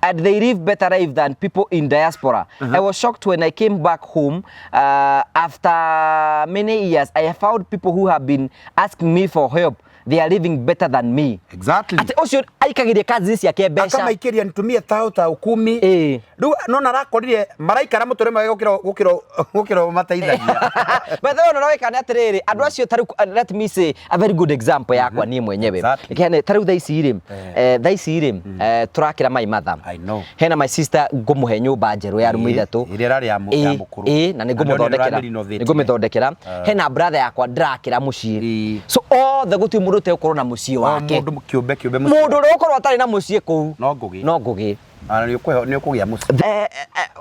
and they live better life than people in diaspora. I was shocked when I came back home after many years. I found people who have been asking me for help. They are living better than me. Exactly. Ati ucio aikagiria cousins yake besha. Akama ikiria nitumie tauta 10. Riu no narakorire maraikara mutore mwe gukiro mateithagia. But no wekana atiriri andu acio taru let me say a very good example yakwa nie mwenyewe. Ikene taru thaiciri turakira mai matha. I know. Hena my sister ngumuhe nyumba njeru ya rumu ithatu. Irerari ya mukuru. Na ningumithondekera. Hena brother yakwa ndrakira mucii. So all the gutu mundu te ukorwo na mucii wake. Mundu kiumbe mundu ukorwo atari na mucii kuu no ngugi ni ukugia mucii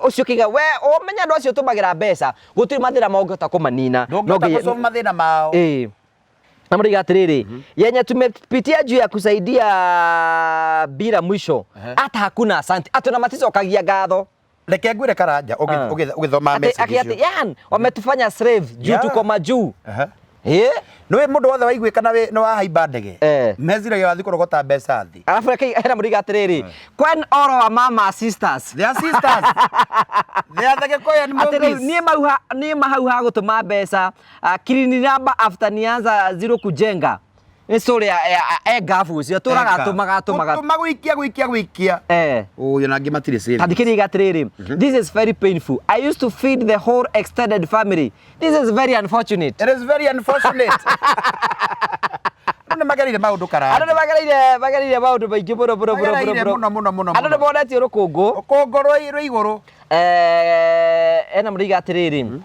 ucio kiga we umenya andu acio tumagira mbeca gutiri mathina mongota kumanina no nginya mathina mao na mriga atiriri yenye tumepitia juu ya kusaidia bila mwisho hata hakuna asante atuna maticokagia ngatho reke ngwire karanja ugithoma message icio wametufanya slave juu tuko majuu Nowe mundu wothe waiguikana we no wahaimba ndege meziragia wathi kurogota mbeca thi alafu hena muriga atiriri when all our mama sisters they are the Gikuyu movies ni mahau ha gutuma mbeca kirini number after nianza zero kujenga ni story ya gafu cio turaga tumaga guikia uyu nangi matire save thikiri gatiriri this is very painful. I used to feed the whole extended family. This is very unfortunate. It is very unfortunate. Ande magarire maundu kara ande magarire maundu maingi muno ande ne bonetio rukungu rwa iguru ena mriga atiriri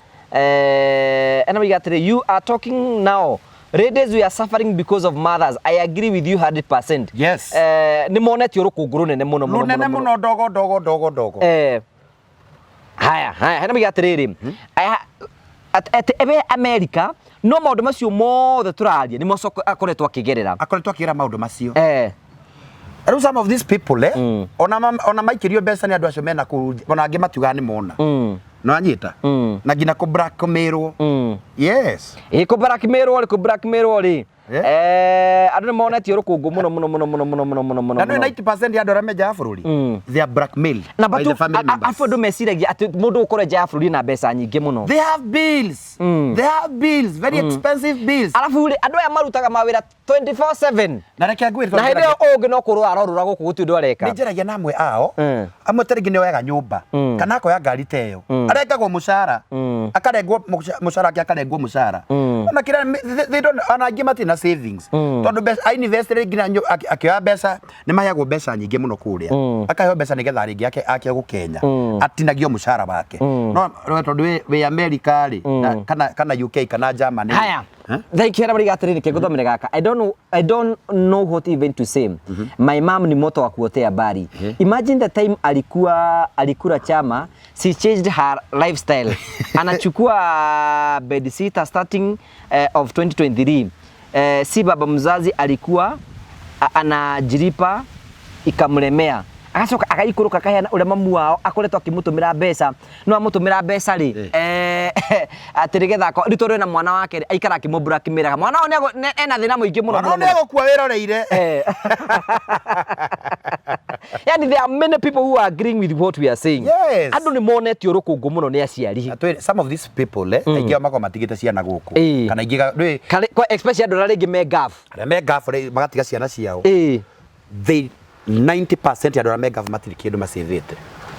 you are talking now. Ladies, we are suffering because of mothers. I agree with you 100%. Yes. Ni monetio rukungu runene muno dogo. Haya hena mriga atiriri ebe America no maundu macio mothe turaria ni moco akoretwo akigerera maundu macio some of these people ona maikirio mbeca ni andu acio mena ona angi matiuga ni mona no anyita na ngina ku blackmail yes ku blackmail ri andu ni monetio rukungu muno na 90% ya andu aria meja bururi they are blackmail by the family members afu ndu meciragia ati mundu ukore ja bururi na mbeca nyingi muno they have bills very expensive bills alafu andu aya marutaga mawira 24/7 na reke ngwire na hindi ungi no kurwara rura guku gutu ndwareka ni njeragia na amwe ao amwe taringi ni wega nyumba kana akoya ngari teyo arengagwo mucara akarengwo mucara akarengwo mucara ona kira they don't anangi matina savings tondu I invested nginya akioya mbeca ni maheyagwo mbeca nyingi muno kuria akaheo mbeca nigetha ringi ake gukenya atinagio mucara wake no tondu we America ri kana UK kana Germany haya thank you everybody gatiriri ke guthomere gaka I don't know what even to say my mom ni moto wa kuotea habari imagine the time alikula chama she changed her lifestyle anachukua bed sitter starting of 2023 si baba mzazi alikuwa anajiripa ikamlemea agacoka agaikuruka kahena ule mamu wao akoretwo akimutumira mbeca no amutumira mbeca ri atirigetha ko ritorwe na mwana wake aikara akimumbura akimiraga mwana one ena thina muingi muno no nego kwa wiroreire yani there are many people who are agreeing with what we are saying andu ni monetio rukungu muno ni aciari some of these people aingi mako matigite ciana guku kana ingi especially andu aringi me gaf magatiga ciana ciao they 90% ya dola mega matiri kindu masivite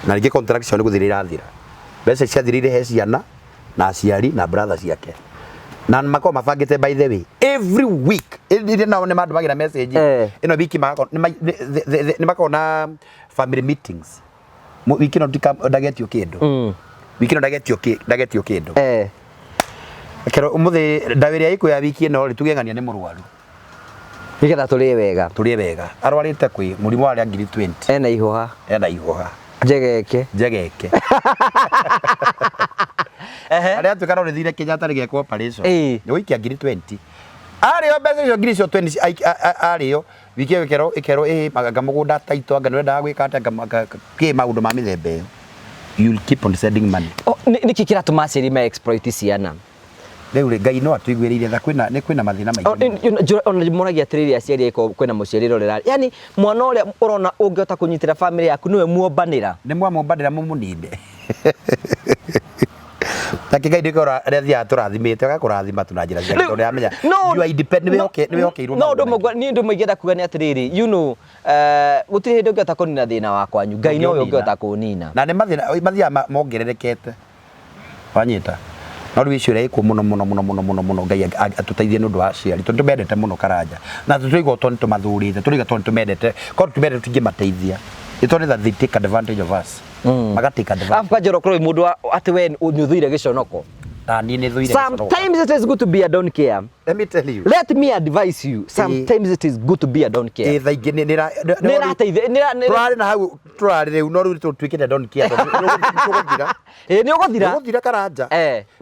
na rige contraction ni guthirira thira mbeca ciathirire he ciana na aciari na brothers yake na mako mabangite by the way every week ile nao ni mandu bagira message ino wiki mako ni mako na family meetings wiki no ndagetio kindu wiki no ndagetio kindu kero umuthi ndawiria iko ya wiki no ri tugengania ni murwaru nigetha turie wega arwarite kwi murimo wa 20 ena ihoha njegeke aria tukara urithire Kenyatta rigeko operation ni wikia 20 ario mbeca icio ngiri icio 20 ario wiki ikero magaga mugunda taito anga nenda gwika ata ki maundu ma mithembe you'll keep on sending money niki kira tumasiri ma exploit ciana Riu Ngai no atuigwirire tha kwina mathina maingi. Ona moragia atiriri aciari iko kwina muciariro rira. Yani mwana uria urona ungiota kunyitira family yaku niwe muombanira. Ni muombanira mumuninde. Takiga ndikora rethia turathimite agakurathima tunajira cia tondu yamenya you are independent niwe okeiru no ni ndu muigenda kuga ni atiriri you know gutiri hindu ungiota kunina thina wakwanyu Ngai no ungiota kunina na ni mathia mongererekete wanyita no rwicure iko muno Ngai atutaithie nundu wa ciari tondu mendete muno Karanja na tuigo tondu tumathurite turiga tondu tumendete ko tumendete tungimateithia itondu that they take advantage of us magatika advantage afka jero kro mundu ati we unyuthuire giconoko ni thuire sometimes it is good to be a don't care. Let me tell you. Let me advise you. Sometimes it is good to be a don't care. Thaingi nira turari na hau turari riu no riu twikite don't care. Tuguthira. Ni uguthira. Uguthira Karanja.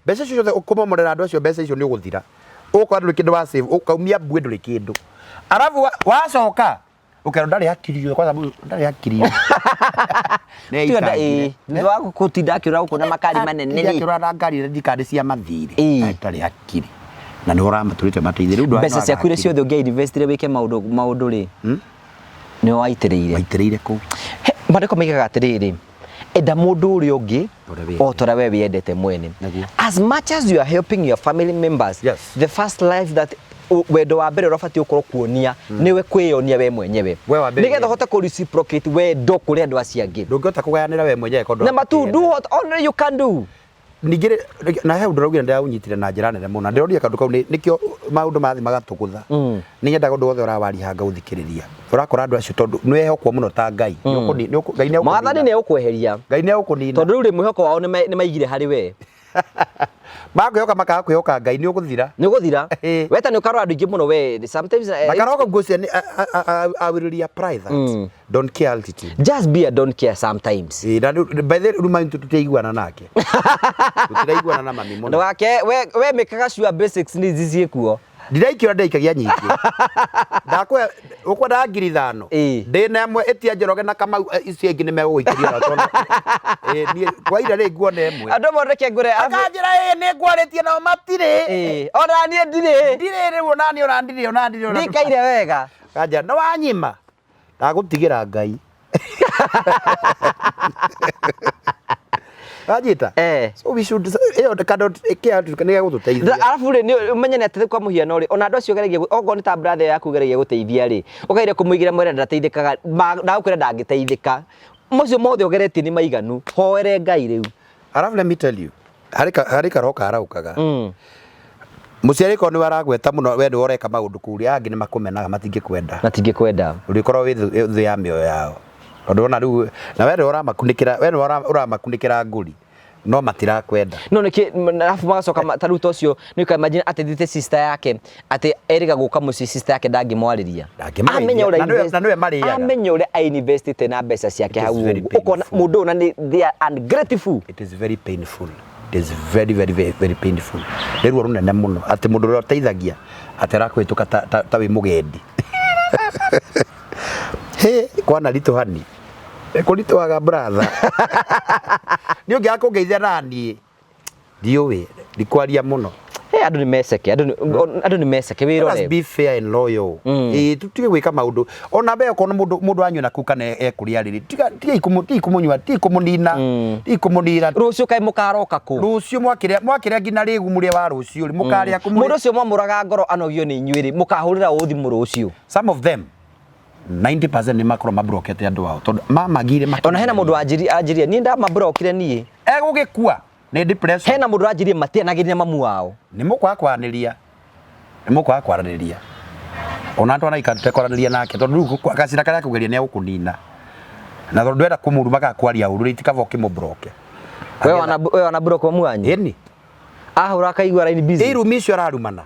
Mbeca icio ciothe ukumomorera andu acio mbeca icio ni uguthira. Ukora ndu kindu wa save ukaumia mbwe ndu kindu. Arabu wacoka ukero ndari hakirio kwa sababu ndari hakirio. Tuenda ndu waku kutinda akira uko na makari manene ni akira na ngari ndikandi cia mathiri ndari hakiri na ni uramaturite mateithie riu mbeca ciaku ire ciothe ungia investire wike maundu ri ni waitiriire ku mandiko maigaga atiriri enda mundu uri ungi o tora we wendete mwene as much as you are helping your family members the first life that wendo wa mbere urabati ukorwo kuonia niwe kwionia we mwenyewe nigetha hote ku reciprocate wendo kuri andu acio angi ndungihota kugayanira we mwenyewe kondo number 2 do what only you can do ningire na he ndiraugire ndia unyitire na njira nene muno ndiroria kandu kau nikio maundu mathi magatugutha ni nyenda gundu wothe urawari hanga uthikiriria urakora andu acio tondu niwe hokwo muno ta Ngai Ngai ni mwathani ni ukweheria Ngai ni ukunina tondu riu ri mwihoko wao ni maigire hari we makwihoka makakwihoka Ngai ni uguthira weta ni ukarora andu ingi muno we sometimes makaroka ngucia ni awiriria pride that don't care altitude just be a don't care sometimes by the remind tutaiguana nake tutaiguana na mami muno ndo wake we mekaga sure basics ni zizie kuo ndiraikira ndaikagia nyingi ndakwe ukwenda ngiri 5 ndina imwe etia Njoroge na Kamau icio ingi ni megugwikiria tono ni kwa ira ri nguona imwe andu moreke ngure akanjira ni ngwaritie nao matire ona ni ndire ri ona ndire ndikaire wega kanja no wanyima ndagutigira Ngai Wajita so we should cannot care tukania gututeithia arafu ri ni umenye nete kwa muhiano ri ona andu acio geragia ogo ni ta brother yaku geragia guteithia ri ukaire kumuigira mwere ndateithikaga na ukwira ndangiteithika mucio mothe ogeretie ni maiganu hoere Ngai riu arafu let me tell you harika roka araukaga muciari ko ni waragweta muno we ni woreka maundu kuria angi ni makumenaga matingikwenda urikorwo wi thu ya mioyo yao tondu ona riu na we ni uramakunikira nguri no matirakwenda no niki arafu magacoka taruta ucio ni ka imagine atethite sister yake ati eriga guka muci sister yake ndangimwariria amenya uri na niwe mariaga amenya uri invested na mbeca ciake hau ukona mundu na ni they are ungrateful. It is very painful. It is very very very, very painful. Riru runene muno ati mundu uri uteithagia atirakwituka ta wi mugendi he kwana ritu hani kurituaga brother ni ungi akungeithia nani ndiuwi ndikwaria muno andu ni meseke andu ni meseke wira let's be fair and loyal tutige gwika maundu ona be okona mundu anyu na kuka ne ekuria riri tiga ikumunywa tikumunina tikumunira rucio kai mukaroka ku rucio mwakire ngina rigu muria wa rucio mukaria ku mundu ucio mwamuraga ngoro anogio ni inyuiri mukahurira uthimu rucio some of them 90% ni makoro mabrokete andu wao tondu mamagire ona hena mundu ajiria ni nda mabrokire nie egugikua ni depression hena mundu ajirie matianagirire mamu wao ni mukwakwaniria ona andu anaikate kwaraniria nake tondu gacira karia kugeria ni gukunina na tondu enda kumuruma gakwaria uru itikava ukimubroke we wana broke mwanyu eni ahura kaigwa line busy irumisho ararumana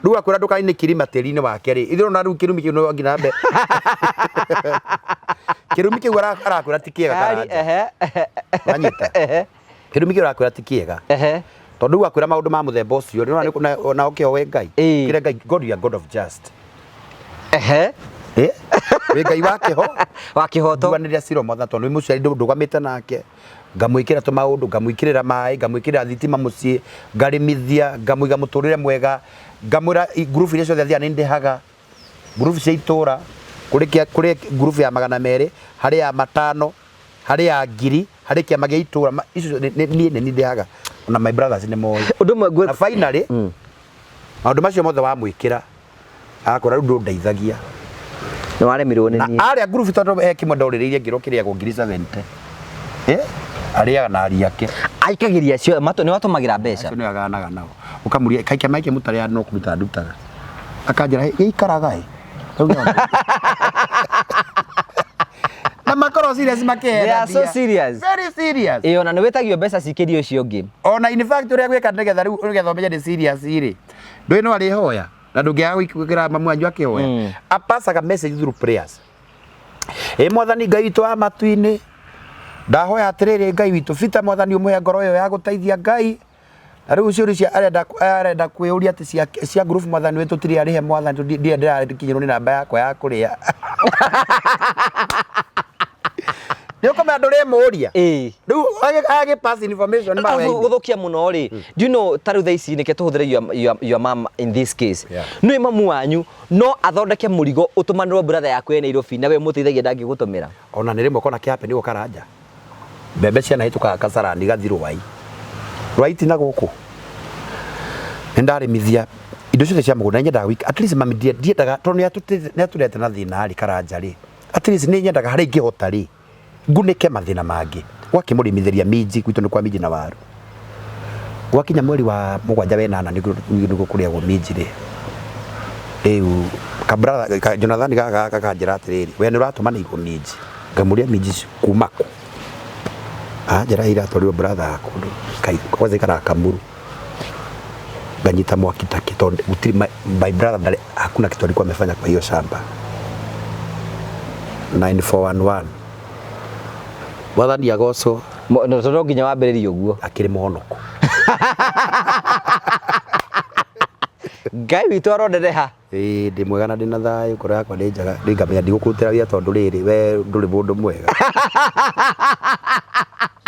riu akwira ndukaine kirima teri-ini wake ri ithiro na riu kirumi kiu no ngina mbe kirumi kiu arakwira tikiega karanja wanyita kirumi kiu arakwira tikiega tondu riu akwira maundu ma muthemba ucio na ukiowe Ngai kire Ngai God you are God of just we Ngai wa kihoto ndwaniriria ciro motha tondu wi muciari ndugamite nake ngamwikira tu maundu ngamwikirira mai ngamwikirira thitima mucii ngarimithia ngamwiga muturire mwega ngamwira group ile ciothe thiana ndihaga group cia itura kuri group ya 200 hari ya 500 hari ya 1000 hari kia magia itura icio ni ndihaga na my brothers ni moyo undu mwe na finally maundu macio mothe wa mwikira akora ndu ndeithagia ni waremirwo ni nie aria group tondu kimwe ndorireirie ngiro kiria go ngiri 70 aria na aria ke aikagiria cio mato ni watumagira mbeca ni aganaga nao ukamuria kaikia maike mutari ya no kuruta ndutaga akanjira ikaraga na makoro serious makera they are so serious very serious ona ni wetagio mbeca cikirio ucio ngi ona in fact uria gwika ndegetha riu ugetha umenye ni serious iri ndui no ari hoya na ndungiaga gwikira mamu anyu akihoya apasaga message through prayers mwathani Ngai witu wa matu-ini ndahoya atiriri Ngai witu bita mwathani umuhe ngoro yo ya guteithia Ngai na riu ciuri cia arenda kwiuria ati cia group mwathani witu tiri arihe mwathani ndirakinyirwo ni namba yakwa ya kuria Ndio kama ndore muria riu age pass information ma we guthukia muno ri do you know taru thaa ici nike tuhuthire your mom in this case no mamu wanyu no athondeke murigo utumanirwo brother yaku ene Nairobi na we muteithagia ndangi gutumira ona ni rimwe kona kiape ni gukaranja mbembe cia nahituka kasarani gathiro wai right na guku ndarimithia indo ciothe cia mugunda nyenda week at least mami ndiendaga tondu ni aturete na thina hari karanja ri at least ni nyendaga hari ingihota ri ngunike mathina mangi gwakimurimithĩria minji gwitu ni kwa minji na waru gwakinya mweri wa 7 wenana niguo kuriagwo minji ri riu kabra Jonathan kanjira atiriri we ni uratuma ni minji ngamuria minji kuma ku njira ira twarirwo brother akundu kai kwanza ikara Kamuru nganyita mwaki taki tondu gutiri my brother ndari hakuna kitu alikuwa amefanya kwa hiyo shamba 9411 mwathani agoco no tondu nginya wambiririe uguo akiri muhonoku Ngai witu arondereha ndi mwega na ndina thayu ngoro yakwa ndi njaga ndingamenya ndigukutira wia tondu riri we nduri mundu mwega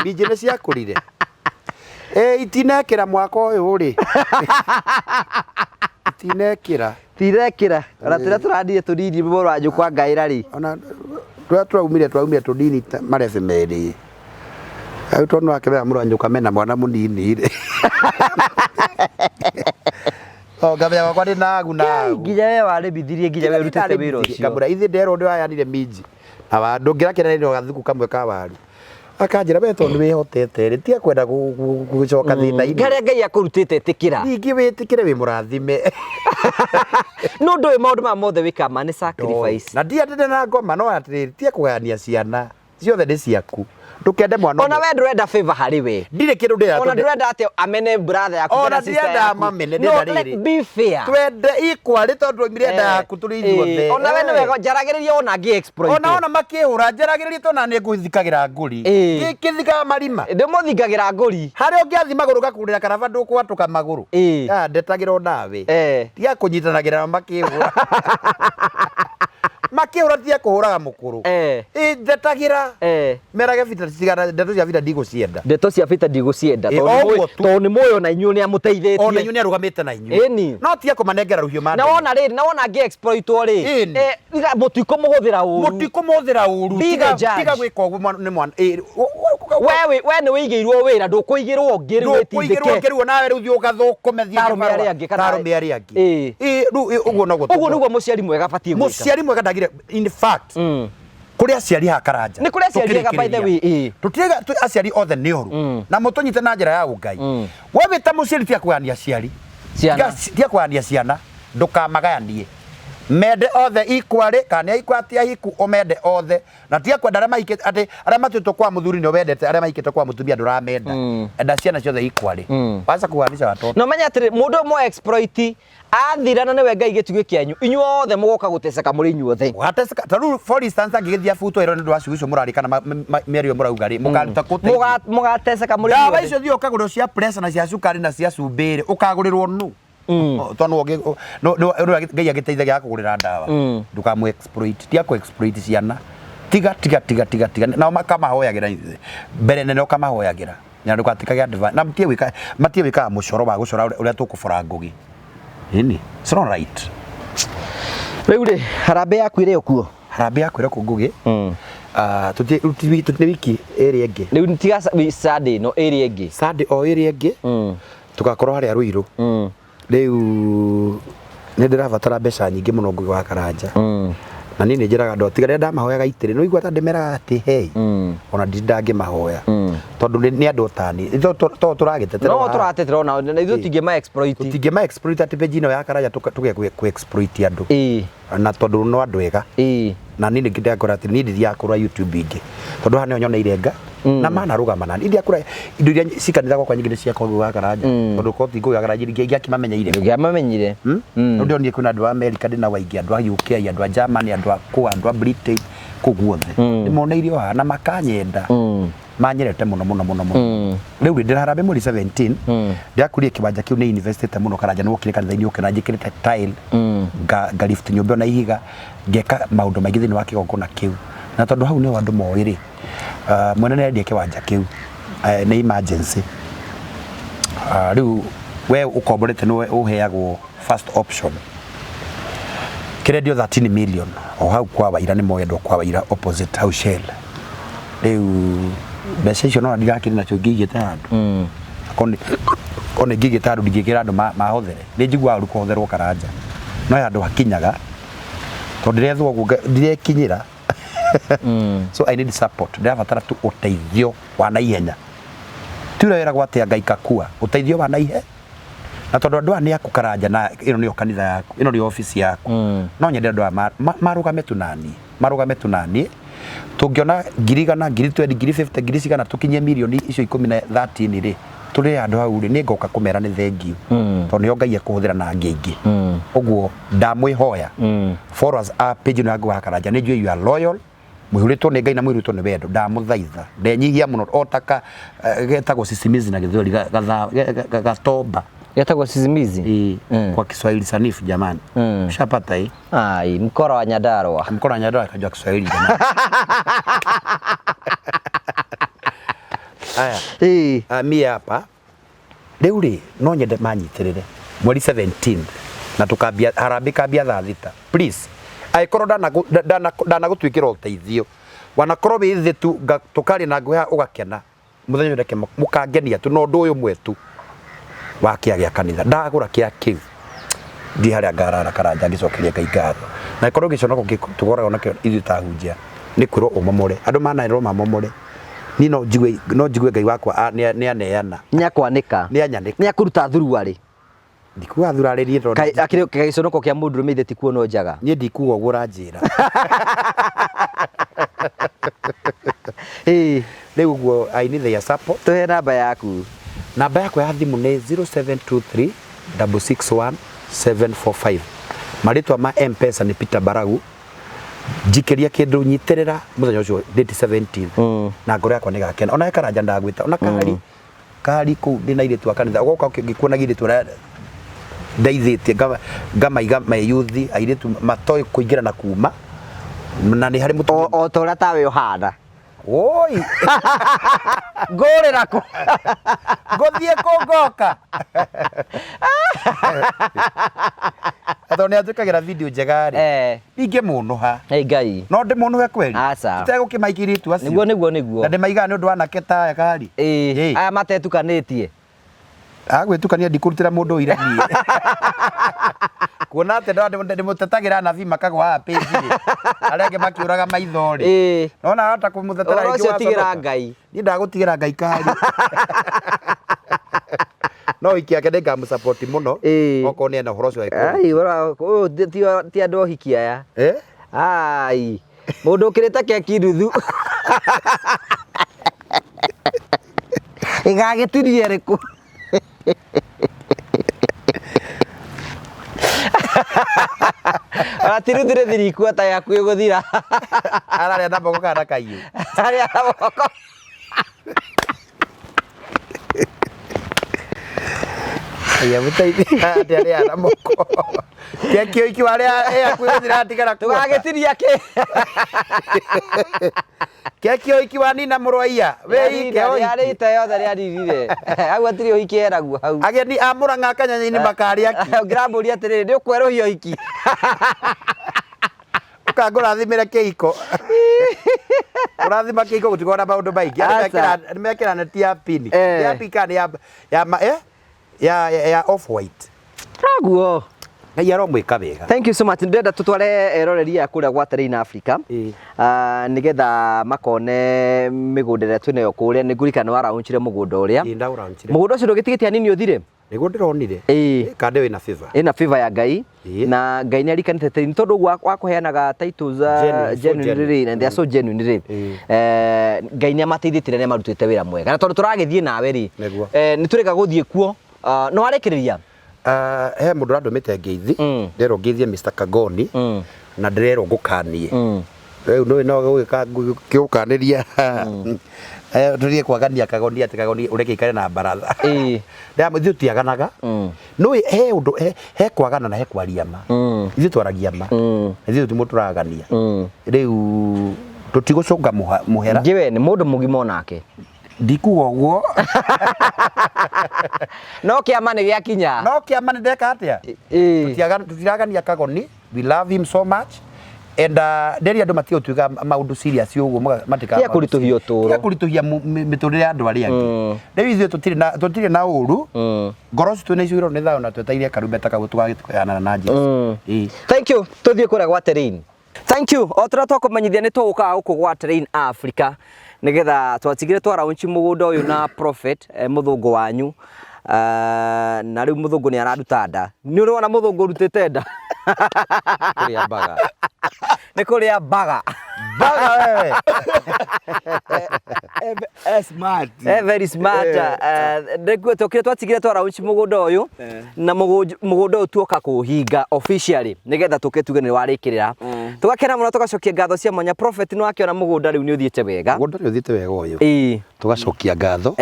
minji ni ciakurire itinekira mwaka uyu ri itinekira tirekira ona tira turandie tunini moro anju kwa ngaira ri ona turaumire tunini marefe meri Au tono akebea mũranjuka mena mwana mũnini ri. O gabea wakwa ndi nagu nagu. Nginya we warĩmithirie nginya we rutĩte wĩra ũcio. Kamũra ithe ndero ndi wayanire minji. Na ndũngĩra kĩrĩa gathuku kamwe ka waru. Akanjĩra we tondũ wĩhotete rĩ tia kwenda gũcoka thĩna-inĩ. Ngarĩa Ngai akũrutĩte ĩtĩkĩra. Ningĩ wĩtĩkĩre wĩ mũrathime. No ndũĩ maũndũ maya mothe wĩkama nĩ sacrifice. Na ndiendete na ngoma no atĩrĩrĩ tia kũgayania ciana. Ciothe nĩ ciaku. Ndũkende mwana. Ona we ndũrenda favor harĩ we. Ndirĩ kĩndũ ndĩra. Ona ndũrenda atĩ amene brother yaku kana sister yaku. Ona ndĩrenda mamene ndĩrenda rĩrĩ. No, be fair. Twende equally tondũ mirenda yaku tũrĩ ithuothe. Ona we nĩ wega njaragĩrĩria ona ngĩ exploit. Ona makĩhũra njaragĩrĩria tona nĩ ngũthikagĩra ngũri. Gĩthikaga marima. Ndĩmũthikagĩra ngũri. Harĩa ũngĩathi magũrũ gakurĩra karaba ndũkwatũka magũrũ. Ndetagĩra nawe. Tiga kũnyitanagĩra na makĩhũra. Makĩhũra tia kũhũraga mũkũrũ. Ndetagĩra. Merage bita cigana ndeto cia bita ndigũcienda. Ndeto cia bita ndigũcienda tondũ nĩ muoyo na inyuĩ nĩ amũteithĩtie. Ona inyuĩ nĩ arũgamĩte na inyuĩ. No tia kũmanengera rũhiũ mande. Na wona rĩrĩ na wona ngĩ exploitwo rĩ. Mũtikũmũhũthĩra ũru. Mũtikũmũhũthĩra ũru. Tiga gwĩka ũguo nĩ mwana. We nĩ wĩigĩirwo wĩra ndũkũigĩrwo ũngĩ rĩu wĩtindĩke. Ndũkũigĩrwo ũngĩ rĩu nawe rĩu thiĩ ũgathũkũme thiĩ arũme arĩa angĩ kana arũme arĩa angĩ. Rĩu ũguo no gũtũma. Ũguo nĩguo mũciari mwega batiĩ gwĩka. Mũciari mwega ndagire in fact kũrĩa aciari ha Karanja nĩ kũrĩa aciari ega by the way tutiga aciari othe nĩ oru na mũtũnyite na njĩra ya ũngai we wĩta mũciari tia kũgania aciari tia kũgania ciana ndũkamagayanie mende othe equally kana ikwatia hiku omende othe na tia kwenda arĩa mahikĩte atĩ arĩa matuĩtwo kwa mũthuri nĩ wendete arĩa mahikĩte kwa mũtumia ndũramenda enda ciana ciothe equally waca kũganisha watoto no menya atĩ mũndũ ũmwe exploit athirana nĩwe Ngai gĩtugĩ kĩanyu inyuothe mũgoka gũteceka mũrĩ inyuothe gũgateceka tarĩu for instance angĩgĩthia buto ĩro nĩ ũndũ wa cugucio mũrarĩ kana mĩario mũrauga rĩ mũkaruta kũte mũgateceka mũrĩ inyuothe ndawa icio thiĩ ũkagũrĩrwo cia pressure na cia cukari na cia cumbĩrĩ ũkagũrĩrwo nũ tondũ Ngai agĩteithagia kũgũrĩra ndawa ndũkamũ exploit tia kũ exploit ciana tiga nao makamahoyagĩra mbere nene ũkamahoyagĩra na ndũgatikage advance na matie wĩkaga mũcoro wa gũcora ũrĩa tũkũbora ngũgĩ ini it's not right rĩu rĩ harambĩ yaku ĩrĩ okuo harambĩ yaku ĩrĩ okuo ngũgĩ tũtĩ wiki ĩrĩa ĩngĩ rĩu tiga Sunday no ĩrĩa ĩngĩ Sunday o ĩrĩa ĩngĩ tugakorwo harĩa Ruiru rĩu nĩ ndĩrabatara mbeca nyingĩ mũno ngũgĩ wa Karanja na niĩ nĩ njĩraga andũ tiga rĩrĩa ndamahoyaga itĩrĩ no igua ta ndĩmeraga atĩ hey ona ndangĩmahoya tondũ nĩ andũ tani to tũragĩtetera no tũratetera ona ithuĩ tingĩma exploit tingĩma exploit atĩ page ĩno ya Karanja tũge ku exploit andũ na tondũ no andũ ega na niĩ ningĩ ndakora atĩ niĩ ndithia kũrora YouTube ingĩ tondũ hano nyoneire nga na manarũgama nani ndia kũra indo iria cikanitha kwa nyingĩ cia kwa wa Karanja tondũ ko tingo ya Karanja ingĩ akimamenyeire ngĩamamenyire ndio niĩ kuna andũ a America ndina waingĩ andũ a UK andũ a Germany andũ a kwa andũ a Britain kũguothe nĩmoneirio haha na makanyenda manyerete mũno rĩu ndĩraharambe mweri 17 ndiakurie kĩwanja kĩu nĩ investite mũno Karanja nĩguo kĩrĩ kanitha-inĩ ũkena njĩkĩrĩte tile ngalift nyũmba na ihiga ngeka maũndũ maingĩ thĩinĩ wa kĩgongona kĩu na tondũ hau nĩ andũ moĩ mwene nĩ endia kĩwanja kĩu nĩ emergency rĩu we ũkomborete nĩ ũheagwo first option kĩrendio 13 million o hau kwa Waira nĩ moyendwo kwa Waira opposite house shell rĩu mbeca icio no ndigakĩrĩ nacio ngĩigĩte handũ kone ngĩigĩte handũ ndingĩkĩra andũ mahothere nĩ njiguaga ũru kũhotherwo Karanja no handũ hakinyaga tondũ ndĩrethwo ũguo ndirekinyĩra so I need support ndĩrabatara tu ũteithio wa naihenya tiũrĩa wĩra gwatĩa Ngai kakua ũteithio wa naihenya na tondũ andũ nĩ aku Karanja na ĩno nĩyo kanitha yaku ĩno nĩyo office yaku no nyende andũ marũgame tunani tũngĩona ngiri igana ngiri 20 ngiri 50 ngiri cigana tũkinyie milioni icio 13 rĩ tũrĩ andũ hau rĩ nĩ ngoka kũmera nĩ thengiũ tondũ nĩyo Ngai ekũhũthĩra na angĩ aingĩ ũguo ndamwĩhoya followers a page ĩno ya Ngũgĩ wa Karanja nĩ njũĩ you are loyal mwĩhũrĩtwo nĩ Ngai na mwĩhũrĩtwo nĩ wendo ndamũthaitha ndenyihia mũno otaka getagwo sisimizi na gĩthweri gatomba getagwo sisimizi kwa Kiswahili sanifu jamani ushapata hii ai mkora wa Nyandarua kajua Kiswahili jamani haya mimi hapa rĩu rĩ no nyende manyitirĩre mweri 17 na tukambia harambĩ kambia thaa thita please aikorwo ndanagũtwĩkĩra ũteithio wanakorwo wĩ thĩ tu tũkarĩ na ngũya ũgakena muthenya reke mukangenia tu no ndu uyu mwetu wa kia gya kanitha ndagura kia kiu ndi haria ngarara karanja ngicokeria Ngai ngatho na ikorwo giconoko tugora ona ithu tahunjia ni kwiro umomore andu manairwo mamomore ni no njigue Ngai wakwa ni aneana nyakwanika ni akuruta thuruari ndikuwa thuraririe tondu akire giconoko kia mundu rumithe ti kuona njaga ni ndikuwa gura njira riu guo I need their support. Tuhe namba yaku. Namba yakwa ya thimu ni 0723 661 745. Maritwa ma M-Pesa ni Peter Baragu. Jikiria kindu nyiterera muthenya ucio date 17 na ngoro yakwa ni gakena ona karanja ndagwita ona kari ku ndina iritu akanitha ugoka ukikuona giritu ra ndaithitie ngamaiga mayuthi airitu matoi kuingira na kuma na ni hari mutu o tora tawe uhana oi ngorera ko ngothie kungoka atone atukagira video njega ri inge muno ha Ngai no ndi muno he kweli tutego kimaikiritu acio niguo na ndi maiga ni undu wa naketa ya kari aya matetukanitie agwitukania ndikurutira mundu ira ni kuona ate ndi mutetagira nabii makagwa page ri arenge makiuraga maitho ri nona hata kumutetera ingi wa tigira Ngai ni ndagutigira Ngai kari no ikiake ndenga support muno oko ni na horo cio ai ora ti andu ohikia ya ai mundu ukirita keki nduthu igagitirie riku atirutire thiriku ata yaku iguthira araria na moko kana kaiyu araria na moko ya mutaiti araria na moko kekio iki waria yaku iguthira tigara tugagitiria ke kekio iki wani na murwaia we ike oi ari te yothe ri aririre au atiri oiki eragu hau ageni amuranga kanyanya-ini makari aki ngiramburi atiri ndi ukweruhia oiki ukangurathimire kihiko urathima kihiko gutigona maundu maingi mekira neti ya pini ya pikani ya off white raguo Ngai aromwika wega. Thank you so much. Ndenda tutware eroreria kuria gwa Terrain Africa nigetha makone migunda ria twinayo kuria ni ngurikana wa raunchire mugunda uria mugunda ucio ndugitigitia nini uthire niguo ndironire kande wina favor ina favor ya Ngai na Ngai ni arikanite Terrain tondu wa kuheanaga titles genuinely and they are so genuinely Ngai ni amateithitire ni marutite wira mwega na tondu turagithie nawe ri ni tureka guthie kuo no arekiriria he mundu randomite ngeithi ndero ngeithie Mr Kagoni na ndirero ngukanie riu no gwika kiukaniria turie kwagania Kagoni ati Kagoni ureke ikare na baratha nda ithu tiaganaga no he undu he kwagana na he kwaria ma ithu twaragia ma ithu timuturagania riu tutigucunga muhera ngiwe ni mundu mugima onake ndikuga uguo no kiama ni giakinya no kiama ni ndeka atia tutiragania Kagoni we love him so much and nderi andu matiga tuiga maundu serious uguo matika ya kurituhia uturo ya kurituhia miturire andu ari angi riu ithu tutire na uru ngoro citu ni ciiro ni thao na twetairie karumbeta kagu tugagitwana na Jesu thank you tuthie kura gwa Terrain thank you otra twakumenyithia ni tuguka guku gwa Terrain Africa nigetha twatigire twaraunchi mugunda uyu na Prophet muthungu wanyu na riu muthungu ni araruta nda ni urona muthungu rutite nda kuria baga ni kuria baga wewe smart very smart ndikuo tokire twatigire twaraunchi mugunda uyu na mugunda uyu tuoka kuhinga officially nigetha tuketuge ni warikirira tugakena muno tugacokia ngatho cia mwanya Prophet no akiona mugunda riu ni uthiite wega mugunda ni uthiite wega uyu tugacokia ngatho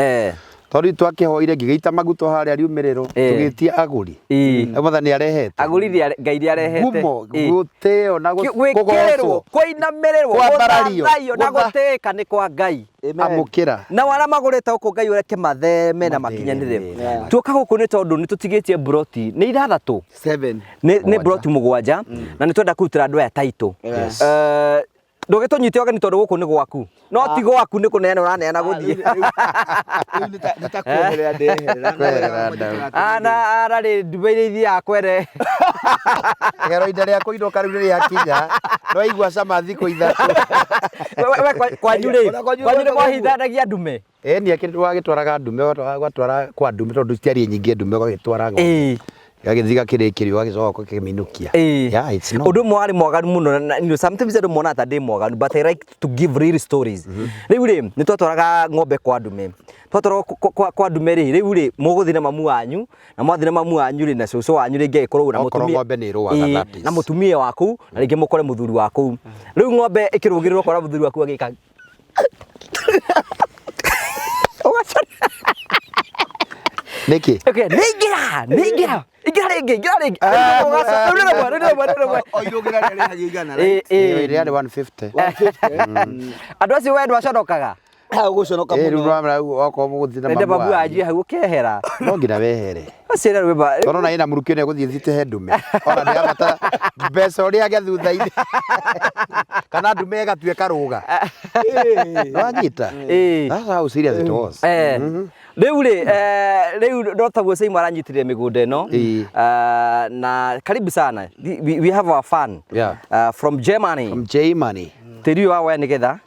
tori twakihoire ngigeita maguto haria riumiriro tugitia aguri ebotha ni arehete aguri Ngai ri arehete gumo guteo na gukirwo koinamirwo guthayo na guteka ni kwa Ngai amukira na wara magurite uko Ngai ureke matheme na makinyanire tuoka guku ni tondu ni tutigitie broti ni ithathatu 7 ni broti mugwanja na ni twenda kurutira andu aya title Ndũgĩtũnyite ũgeni tondũ gũkũ nĩ gwaku. No ti gwaku nĩ kũneana ũraneana gũthiĩ. Nĩtakweherera ndĩherera. Ana rĩ ndume iria ithiaga kwere. Gero ihinda rĩa kũinũka rĩu rĩakinya no igua cama thikũ ithatũ. Kwanyu nĩ mwahithanagia ndume? Niĩ kĩndũ wagĩtwaraga ndume watwara kwa ndume tondũ citiarĩ nyingĩ ndume ũgagĩtwara ng'ombe. Gagĩthiga kĩrĩkĩrio gagĩcoka ũkĩmĩinũkia. Ũndũ ũmwe warĩ mwaganu mũno. Sometimes andũ monaga ta ndĩ mwaganu but I like to give real stories. Rĩu rĩ nĩ twatwaraga ng'ombe kwa ndume. Twatwara kwa ndume rĩ rĩu rĩ mũgũthiĩ na mamu wanyu na mwathi na mamu wanyu rĩ na cũcũ wanyu rĩngĩ ĩkorwo na mũtumia ng'ombe nĩ rũaga that is. Na mũtumia waku na rĩngĩ mũkore mũthuri waku. Rĩu ng'ombe ĩkĩrũgĩrĩrwo kora mũthuri waku agĩka Nĩkĩ? Okay, nĩingĩra. Ingĩra rĩngĩ. Rĩarĩ 150. Andũ acio wee ndwaconokaga? Gũconoka mũno. Okorwo mũgũthiĩ na mamu wanyu hau ũkehera. No nginya wehere. Acio rĩu weba. Tondũ na ĩna mũrukĩ nĩ egũthiĩ thite ndume. Ona nĩ abatara mbeca ũrĩa agĩa thutha-inĩ. Kana ndume ĩgatuĩka rũga. Wanyita? That's how serious it was. Rĩu Dr. Saimo aranyitire mĩgũnda ĩno na karibu sana. We have our fun from Germany. Tĩri wa we nĩgetha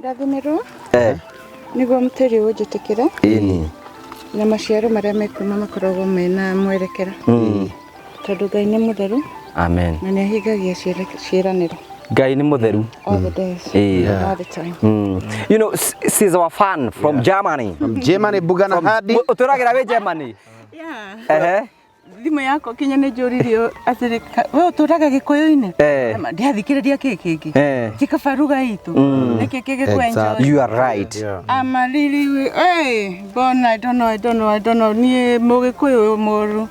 ndathimirwo nĩguo mũtĩri ũnjĩtĩkĩre na maciaro marĩa mekuma makoragwo mena mwerekera tondũ Ngai nĩ mũtheru. Amen. Na nĩ ahingagia ciĩranĩro. Ngai nĩ mũtheru all the days, all the time. You know, she's our fan from Germany. From Germany, Bugana Hadi. Ũtũragĩra wĩ Germany? Yeah. Thimũ yakwa kinya nĩ njũririo atĩrĩ we ũtũraga Gĩkũyũ-inĩ? Ndiathikĩrĩria kĩkĩ kĩngĩ. Gĩkabaruga itũ. Nĩkĩ gĩkwenjoy. You are right. I'm a really born I don't know. Niĩ Mũgĩkũyũ mũru.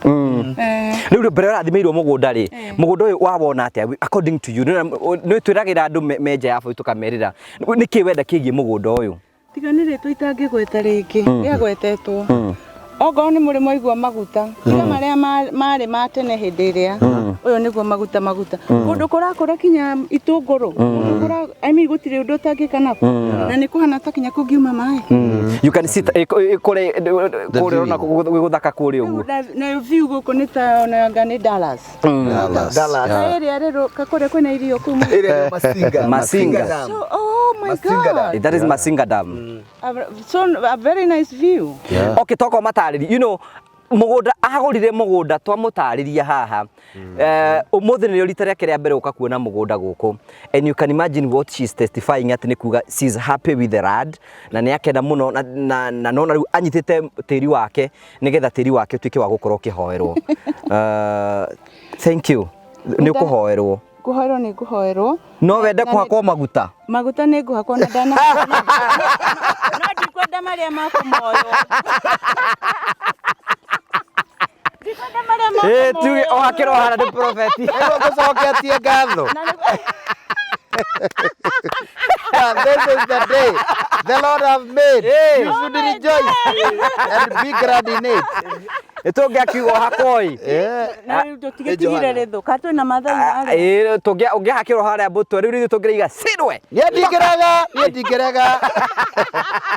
Rĩu mbere ũrathimĩirwo mũgũnda rĩ, mũgũnda ũyũ wawona atĩa according to you? Nĩ twĩragĩra andũ menja ya bũi tũkamerĩra. Nĩkĩ wenda kĩgiĩ mũgũnda ũyũ? Tiga nĩ rĩtwa itangĩgweta rĩngĩ. Rĩagwetetwo. Ogo nĩ mũrĩmo igua maguta. Tiga marĩa marĩ ma tene hĩndĩ ĩrĩa. Ũyũ nĩguo maguta. Kũndũ kũrakũra kinya itũngũrũ. Gũtirĩ ũndũ ũtangĩka nako. Na nĩ kũhana ta kinya kũngiuma maĩ. You can see kũrĩa ona gũthaka kũrĩa ũguo. Na view gũkũ nĩ ta onanga nĩ Dallas. Area rĩrũka kũrĩa kwĩna irio kuma. Masinga. Oh my God. That is Masinga Dam. So a very nice view. Okay, talk about matarĩri. You know, mũgũnda agũrire mũgũnda twamũtarĩria haha. Ũmũthĩ nĩ rita rĩake rĩa mbere ũka kuona mũgũnda gũkũ. And you can imagine what she's testifying at nĩ kuga she's happy with the land na nĩ akenda mũno na nona rĩu anyitĩte tĩri wake nĩgetha tĩri wake ũtuĩke wa gũkorwo ũkĩhoerwo. Thank you. Nĩ ũkũhoerwo. Kũhoerwo nĩ ngũhoerwo. No wende kũhakwo maguta? Maguta nĩ ngũhakwo na ndana. No ndikwenda marĩa ma kũmoywo. Tuge ohakĩrwo hana nĩ prophet. Gũcoketie ngatho. This is the day the Lord have made. You should rejoice and be glad in it. Ĩtũngĩ akiuga hakoi. Na rĩu tũtigĩtigire rĩthũka twĩna mathai. Tũngĩhakĩrwo harĩa mbũtũ rĩu tũngĩraiga sindwe. Niĩ ndingĩrega.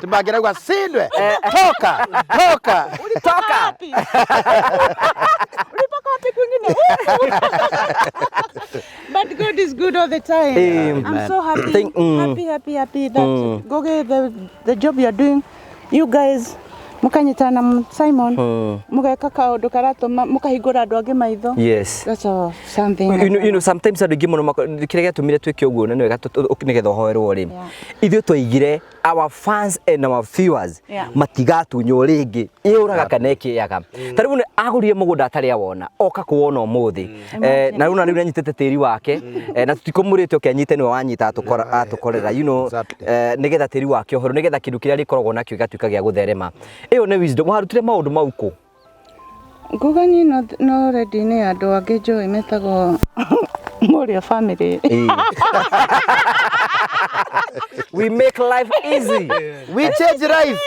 Tũmangĩrauga sindwe. Toka. Ulipaka wapi kwingine? But God is good all the time. I'm so happy that go get the job you're doing. You guys mukanyitana na Simon mugeka kaundu karatuma mukahingura andu angi maitho. Yes, that's something. You know sometimes andu ingi muno kire gatumire twike uguo na niwega nigetha hoerwo ri ithuĩ twaigire our fans and our viewers matigatunyo ringi iuraga kana ikiaga ta riu agurire mugunda atari awona oka kuwona umuthi na riu riu anyitete tĩri wake na tutikomurite ukianyite niwe wanyita atukorera you know nigetha tĩri wake ohoro nigetha kindu kiria rikoragwo nakio gatuika gia gutherema iyo ni wisdom harutire maundu mau ku ngugani no ready ni andu angi njoi metagwo Moria family. We make life easy. We change life.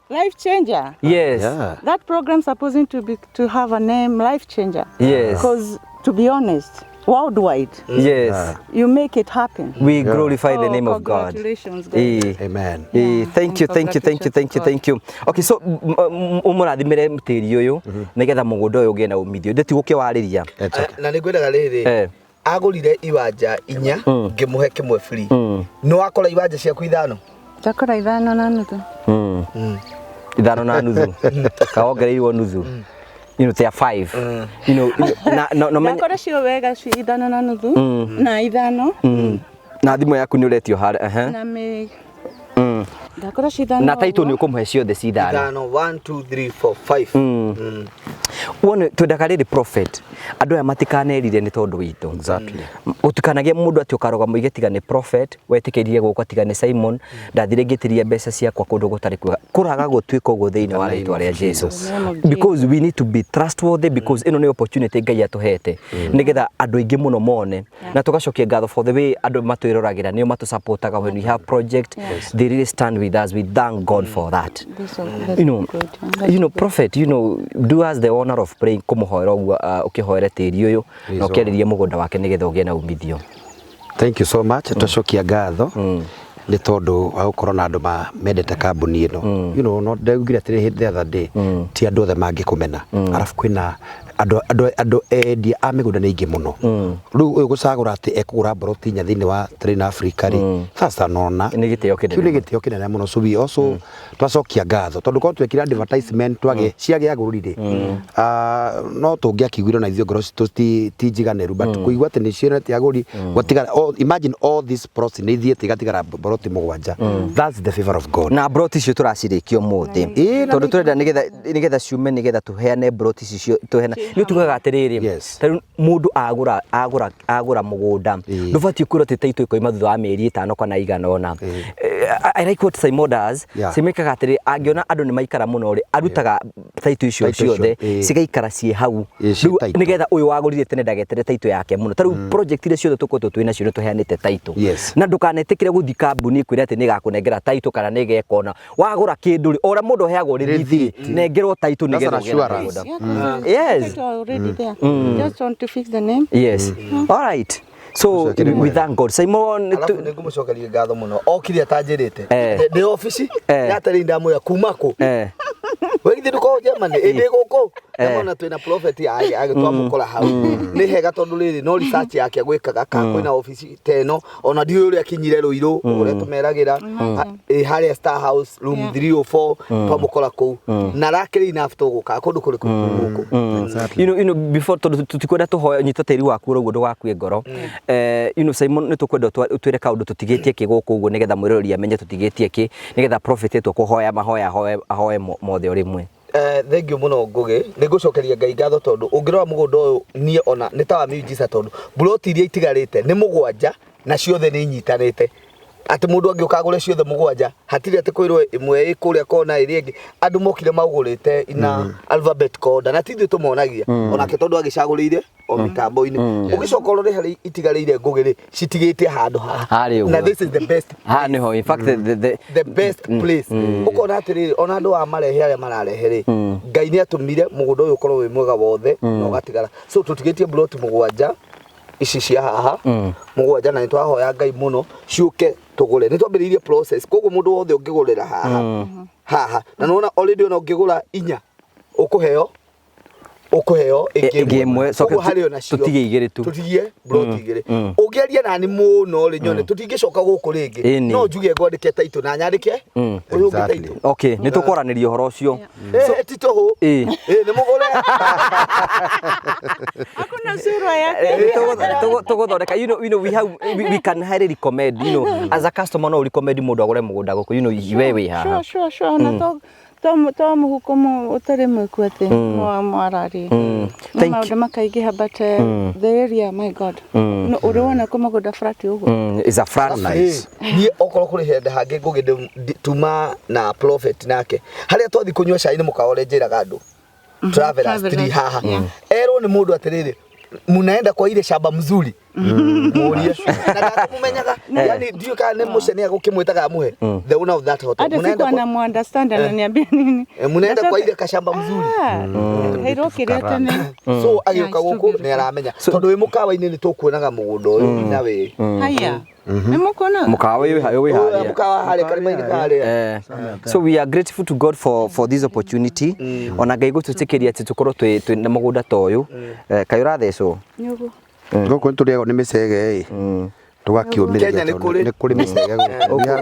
Life changer. Yes. That program's supposed to have a name, Life Changer. Yes. Because to be honest, worldwide. Yes. You make it happen. We glorify the name of God. Congratulations, God. Amen. Thank you. Okay, so umurathimire mutiri uyu nigetha mugunda uyu ugiena umithio ndetigoke wariria na nigwendaga riri agurire iwanja 4 ngimuhe kimwe free no akora iwanja ciaku 5 Takora 5.5 5.5 kaongereirwo nuthu you know they are 5 you know no Takora cio wega 5.5 na 5 na thimu yaku ni uretio hare na me Ndakora cio na title ni ukumuhe ciothe ci 5 1 2 3 4 5 wone twendaga prophet andu aya matikanerire ni tondu witu Exactly. utikanagie mundu ati ukaroga muige tiga ni prophet wetikirie guko tiga ni Simon ndathire ngitiria mbeca ciakwa kundu gutari kuraga gutwika ugo thiini wa ritwa ria Jesus because we need to be trustworthy because ino ni opportunity Ngai atuhete nigetha andu aingi muno mone na tugacokia ngatho for the way andu matwiroragira nio matu supportaga when we have project they really stand with us. We thank God for that. You know prophet, do us the honor of praying kumuhoera ukihoera tiri uyu na ukeririe mugunda wake nigetha ugie na umithio. Thank you so much. Tucokia ngatho ni tondu wa gukorwo na andu mendete kambuni ino no ndaugira atiri the other day ti andu othe mangikumena arafu kwina andu endia a migunda ni ingi muno riu uyu gucagura ati ekugura broti nya thiini wa Train Africa ri sasa nona ni gitio kinene muno so we also twacokia ngatho tondu ko twekira advertisement twage ciage agururire no tungiakiguiro na ithio ngoro ti njiganeru but kuigua ati ni cienete aguri gutigara imagine all this process ni ithiete igatigara broti mugwanja that's the favor of God na broti cio turacirikio muthi tondu turenda nigetha ciume nigetha tuheane broti cio tuheana ni tugaga atiriri tari mundu agura mugunda ndubati kwira ti taito ikoima thutha wa mieri 5 kana igana ona I like what Simon does simekaga atiri angiona andu ni maikara muno ri arutaga taito icio ciothe cigaikara cie hau nigetha uyu wagurire tene ndagetere taito yake muno tari project ile ciothe tukoto twina cio tuheanite taito na ndukanetikire guthi kambuni kwira ati nigakunengera taito kana nigekona wagura kindu ri ora mundu heagwo rithi nengerwo taito nigetha yes already there just want to fix the name all right so we thank God Simon alafu ningumucokeria ngatho muno okire atanjirite the office yatari ndamuya kumako wegithi duko Germany indi guko ndamona twina prophet agitwa mukora hau ni hega tondu riri no research yake gwikaga ka kwina office teno ona ndiyo uri akinyire ruiru ure tumeragira haria Star House room 304 twamukora ku na rakiri enough tuguka kundu kuri guku before tutikwenda tuhoya nyita tiri waku rugo ndugakue ngoro Simon nitukwenda utwire kaundu tutigitie kiguku uguo nigetha mwirori amenye tutigitie ki nigetha prophet etu kuhoya mahoya ahoe mothe rimwe thank you muno ngugi nigucokeria Ngai ngatho tondu ungirora mugunda uyu nie ona ni tawa miujisa tondu buloti iria itigarite ni mugwanja na ciothe ni nyitanite ati mundu angi ukagure ciothe mugwanja hatiri ati kwirwo imwe ikuria kona iri ingi andu mokire magurite ina alphabet code na tithio tumonagia ona ke tondu agicagurire o mitambo-ini ugicoka uri hari itigarire ngugiri citigite handu ha na this is the best niho in fact the best place ukona atiri ona andu a marehe aria mararehe Ngai ni atumire mugunda uyu ukorwo wi mwega wothe na ugatigara so tutigitie bloti mugwanja ici cia haha mugwanja na nitwahoya Ngai muno ciuke tugure nitwambiriirie process koguo mundu wothe ungigurira haha na nona already ona ungigura 4 ukuheo ingimwe so tutige igiri tu tutige broti igiri ugeria nani muno ri nyone tutingicoka guku ringi no njuge ngwandike taito na nyandike uyu taito okay nitukwaraniria uhoro ucio titohu ni mugure hakuna sura yake tuguthondeka we can highly recommend as a customer no recommend mundu agure mugunda guku wewe haha sure na to muhukumu utari mwikwete mwarari maundu makaigiha but the area my God no urona kumagoda frat ugo is a frat nice ni okoro kuri hende hange ngugide tuma na prophet nake haria twathi kunywa cai ni mukaore njira gandu travelers 3 haha ero ni mundu atiriri munaenda kwa ile shamba mzuri muria na mumenyaga yani ndio kana mucene agukimwitaga muhe the owner of that hotel munaenda na mu understand na niambia nini munaenda kwa ile kashamba mzuri heiro kiria tene so agioka guku ni aramenya tondu wi mukawa-ini ni tukuonaga mugundo uyu na we haya ni mukona mukawa wi haria mukawa haria karima-ini haria so we are grateful to God for this opportunity ona Ngai gututekeria ati tukorwo twi na mugunda toyu kayura theco nyugo Goko nturiago ni misege tugakiumiria Kenya ni kuri misege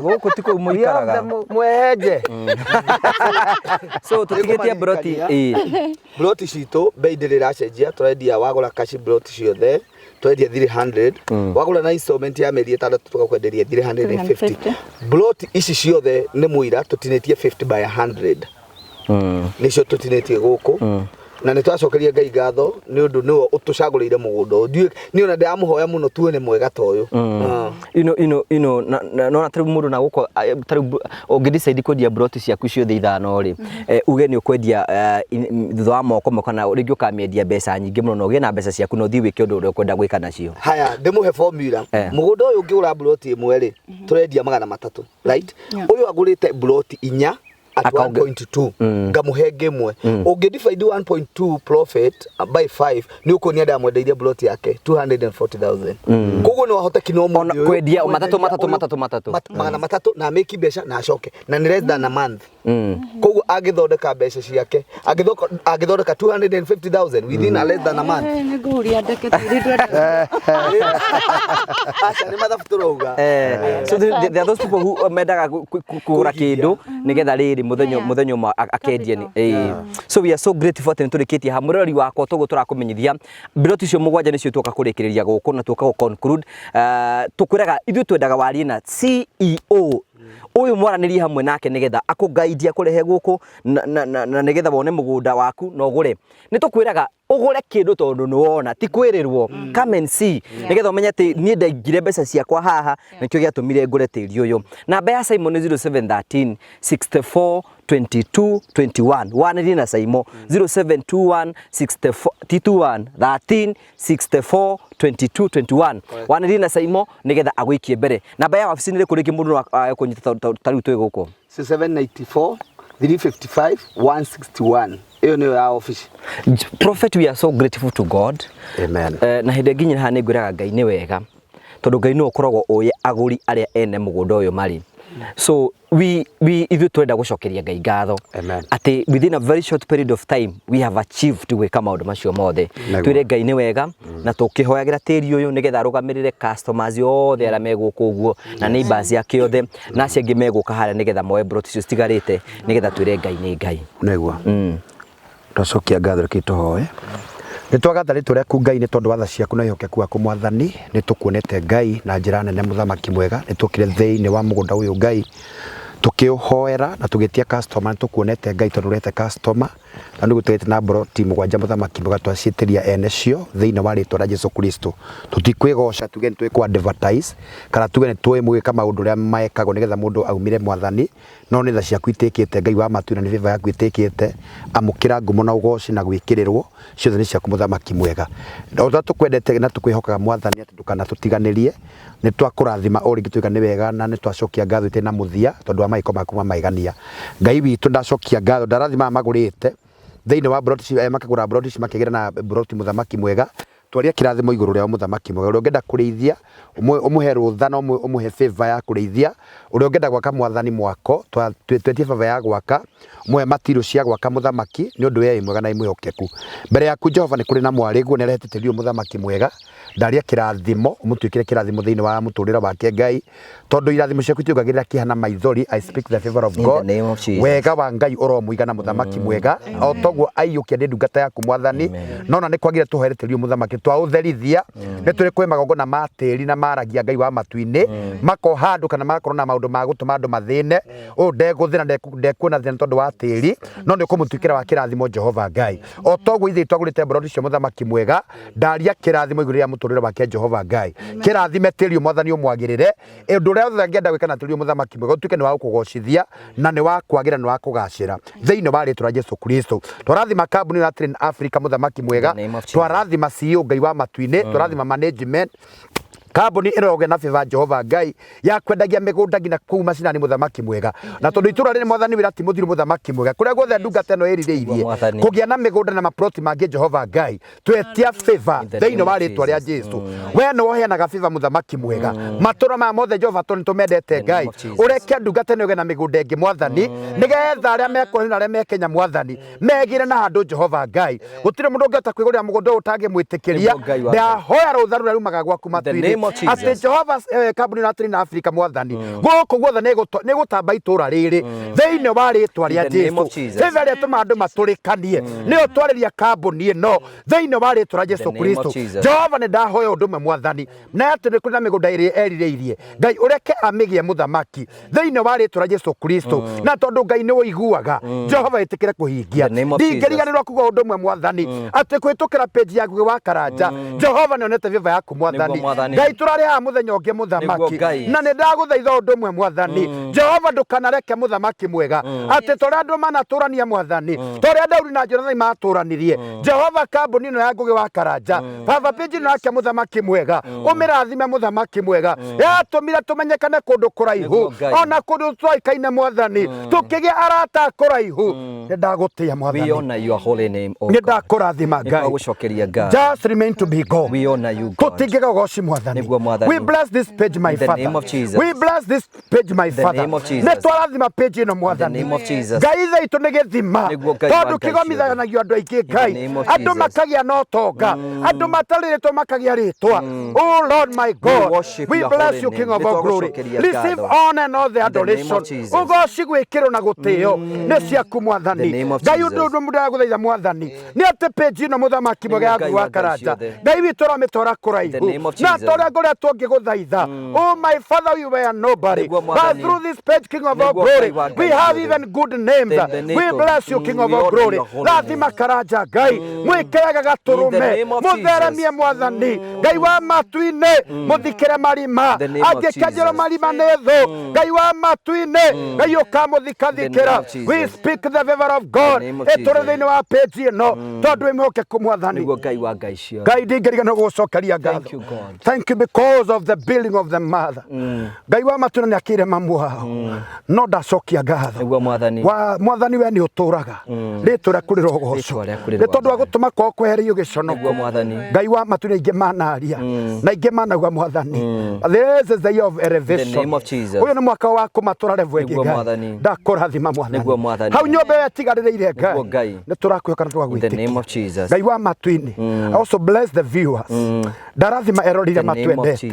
guku tiko muikaraga mweheje so tutigetia broti broti cito bei ndiracenjia turendia wagura kashi broti ciothe twendia 300 wagura na installment ya meri 6 tugakwenderia 350 broti ici ciothe ni muira tutinetie 50 by 100 nicio tutinetie guku na nä twacokeria Ngai ngatho nä å ndå nä we å tå cagå rä ire må gå nda nä ona ndamuhoya må no tuone mwega ta å yå nona tarä må ndå na gå ko å ngä decide kwendia broti ciaku ciothe ithano rä uge nä å kwendia thutha wa moko kana rä ngä å kamiendia mbeca nyingä må no å gä na mbeca ciaku na å thiä wä ke å ndå å rä a å kwenda gwä ka nacio haya ndä må he formula må gå nda å yå å ngä gå ra broti ä mwe rä tå rendia 300 right å yå agå rä te broti 4 at 1.2 ngamuhe ngemwe ungidivide 1.2 profit by 5 ni ukunia ndamwendeirie plot yake 240,000 koguo no ahote kino mu kwendia matatu magana matatu na make mbeca na acoke na ni less than a month koguo agithondeka mbeca ciake agithondeka 250,000 within a less than a month ni nguria ndeke twenda acha ni mathabu turouga so there are those people who mendaga kugura kindu nigetha riri muthenyo akendia ni so we are so grateful that turikitie ha murori wakwa togo turakumenyithia biroti cio mugwanja nicio tuka kurikiria guku na tuka conclude tukwiraga ithu twendaga warie na CEO uyu mwaraniri hamwe nake nigetha akugaidia kurehe guku na nigetha wone mugunda waku no gure ni tukwiraga ugure kindu tondu nuwona ti kwirirwo come and see nigetha umenye ati ni ndaingire mbeca ciakwa haha nikio giatumire ngure tiri uyu namba ya Simon 0713 64 22 21 waniri na Simon 0721 64 13 64 22 21 waniri na Simon nigetha agwikie mbere namba ya wabici ni kuriki mundu akunyita tariu twi guku 794 355 161 iyo niyo ya office Prophet. We are so grateful to God. Amen. Na hinde nginya ha ningwiraga Ngai ni wega tondu Ngai no ukoragwo uye aguri aria ene mugunda uyu mari so we ithu twenda gucokeria Ngai ngatho ati within a very short period of time we have achieved gwika maundu macio mothe twire Ngai ni wega na tukihoyagira tiri uyu nigetha arugamirire customers othe aria meguku uguo na neighbors yake othe na acio angi meguka haria nigetha moe broti cio stigarite nigetha twire Ngai ni Ngai negwa twacokia ngatho reke tuhoe ni twagatha ritwa riaku Ngai ni tondu wa tha ciaku na ihokeku waku Mwathani ni tukuonete Ngai na njira nene muthamaki mwega ni tukire thiini wa mugunda uyu Ngai tukiuhoera na tugitia customer ni tukuonete Ngai tondu rete customer na ndugu twete na broti mugwanja muthamaki mwega twacitiria ene cio thiini wa ritwa ria Jesu Kristo tutikwigoca tuge ni twikwa advertise kana tuge ni twi mwika maundu ria maekagwo nigetha mundu aumire Mwathani no ni tha ciaku itikite Ngai wa matu na ni viva yaku itikite amukira ngumo na ugoci na gwikirirwo ciothe ni ciaku muthamaki mwega othe tukwendete na tukwihokaga Mwathani ati ndukana tutiganirie ni twakurathima uringi twika ni wega na ni twacokia ngatho ite na muthia tondu wa maiko maku maigania Ngai witu ndacokia ngatho ndarathima magurite thiini wa broti makagura broti makigira na broti muthamaki mwega twaria kirathimo iguru ria muthamaki mwega uria ungenda kurithia umuhe rutha na umuhe favor ya kurithia uria ungenda gwaka Mwathani mwako twetie favor ya gwaka umuhe material cia gwaka muthamaki ni undu we mwega na imwihokeku mbere yaku Jehova ni kuri na mwariguo ni areteterio muthamaki mwega ndaria kirathimo umutwikire kirathimo thiini wa muturira wake Ngai tondu irathimo ciaku itiungagirira kihana maithori. I speak the favor of God wega wa Ngai uromuigana muthamaki mwega o toguo aiyukia ndi ndungata yaku Mwathani nona ni kwagire tuhereterio muthamaki twautherithia ni turi kwe magongona ma tiri na maragia Ngai wa matu-ini mako handu kana makorwo na maundu ma gutuma andu mathine u ndekuthina ndekuona thina tondu wa tiri no ni kumutwikira wa kirathimo Jehova Ngai o toguo ithe twagurite brodi cio muthamaki mwega ndaria kirathimo iguru ria muturire wake Jehova Ngai kirathime tiri Mwathani umwagirire undu ria othe ngienda gwika na tiri muthamaki mwega utuike ni wa kugocithia na ni wa kwagira ni wa kugacira thiini wa ritwa Jesu Kristo twarathima kambuni na Train Africa muthamaki mwega twarathima CEO Ngai wa matu-ini turathima management kambuni iroge na favor Jehova Ngai ya kwendagia migunda ngina kuu macinani muthamaki mwega na tondu itura riri mwathani wira Timothy muthamaki mwega kuria guothe ndungata eno iririirie kugia na migunda na maploti mangi Jehova Ngai twetia favor thiini wa ritwa ria Jesu we no woheanaga favor muthamaki mwega matura ma mothe Jehova tondu tumendete Ngai ureke ndungata eno na migunda ingi mwathani nigetha aria mekohina aria mekenya mwathani megire na handu Jehova Ngai gutire mundu ungeta kwigurira mugunda utange mwitikiria ndahoya rutharu na rumaga gwaku matu-ini ati Jehova kambuni na turi na Afrika mwathani guku guothe ni gutamba itura riri thiini wa ritwa ria Jesu favor ria tuma andu maturikanie ni utwariria kambuni ino thiini wa ritwa ria Jesu Kristo Jehova ni ndahoya undu mwe mwathani na ati ni kuna migunda iri erireirie Ngai ureke amigie muthamaki thiini wa ritwa ria Jesu Kristo na tondu Ngai ni uiguaga Jehova itikire kuhingia ndingiriganirwa kuga undu mwe mwathani ati kwitukira page yaku wa karanja Jehova ni onete favor yaku mwathani Ngai turari ha muthenya ungi muthamaki na ni ndaguthaitha undu mwe mwathani Jehova ndukanareke muthamaki mwega ati toria andu manaturania mwathani toria Daudi na Jonathan maturanirie Jehova kambuni ino ya Ngugi wa Karanja baba page ino yake muthamaki mwega umirathime muthamaki mwega yatumire tumenyekane kundu kuraihu ona kundu twaikaine mwathani tukigia arata kuraihu ni ndagutia mwathani we honor your holy name o ni ndakurathima Ngai just remain to be God we honor you God kutingiga goci mwathani we bless this page my father we bless this page my father ne twarathima page ino mwathani Ngai tha itu ni githima tondu kigomithanagio andu aingi Ngai andu makagia no tonga andu matariritwo makagia ritwa oh Lord my God we bless you King of all glory receive honor and all the adoration ugoci gwikirwo na gutio ni ciaku mwathani Ngai undu mundu guthaitha mwathani ni ati page ino muthamaki mwega ya Ngugi wa Karanja Ngai witu ramitwara kuraihu na toria ngoria tungiguthaitha oh my father we were nobody but through this page King of all glory we have even good names we bless you King of all glory rathima Karanja Ngai mwikiraga gaturume mutheremie mwathani Ngai wa matu-ini muthikire marima angikenjero marima ni thu Ngai wa matu-ini Ngai ukamuthikathikira we speak the favor of God ituri thiini wa page ino tondu imhoke kumwathani Ngai ndingirigana gucokeria ngatho thank you because of the building of the mother Ngai wa matu-ini akire mamu wao no ndacokia ngatho mwathani we ni uturaga ritwa kuri rogoco ni tondu wa gutuma ko kweherio giconoko Ngai wa matu-ini aingi manaria na aingi managwa mwathani this is the year of elevation uyu ni mwaka wa kumatura level ingi Ngai ndakurathima mwathani hau nyombe yetigaririire Ngai ni turakwikana twagwitikia Ngai wa matu-ini also bless the viewers ndarathima erorire matwendete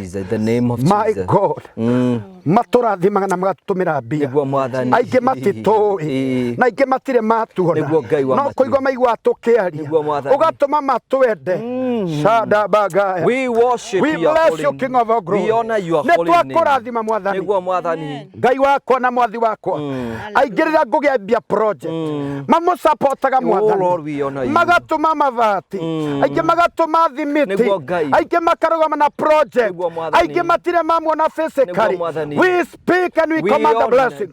my God maturathimaga na magatutumira mbia aingi matitui na aingi matire matuona no kuigwa maigwa tukiaria ugatuma matwende shada bagaya we worship we bless you King of all glory we honor your holy name twakurathima mwathani Ngai wakwa na mwathi wakwa aingirira ngugiambia project mamu supportaga mwathani magatuma mavati aingi magatuma thimiti aingi makarugama na project aingi matire mamwona physically we speak and we command the blessing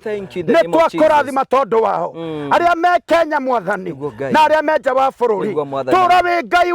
ne twakurathima tondu wao aria me Kenya mwathani na aria me nja wa bururi turawi Ngai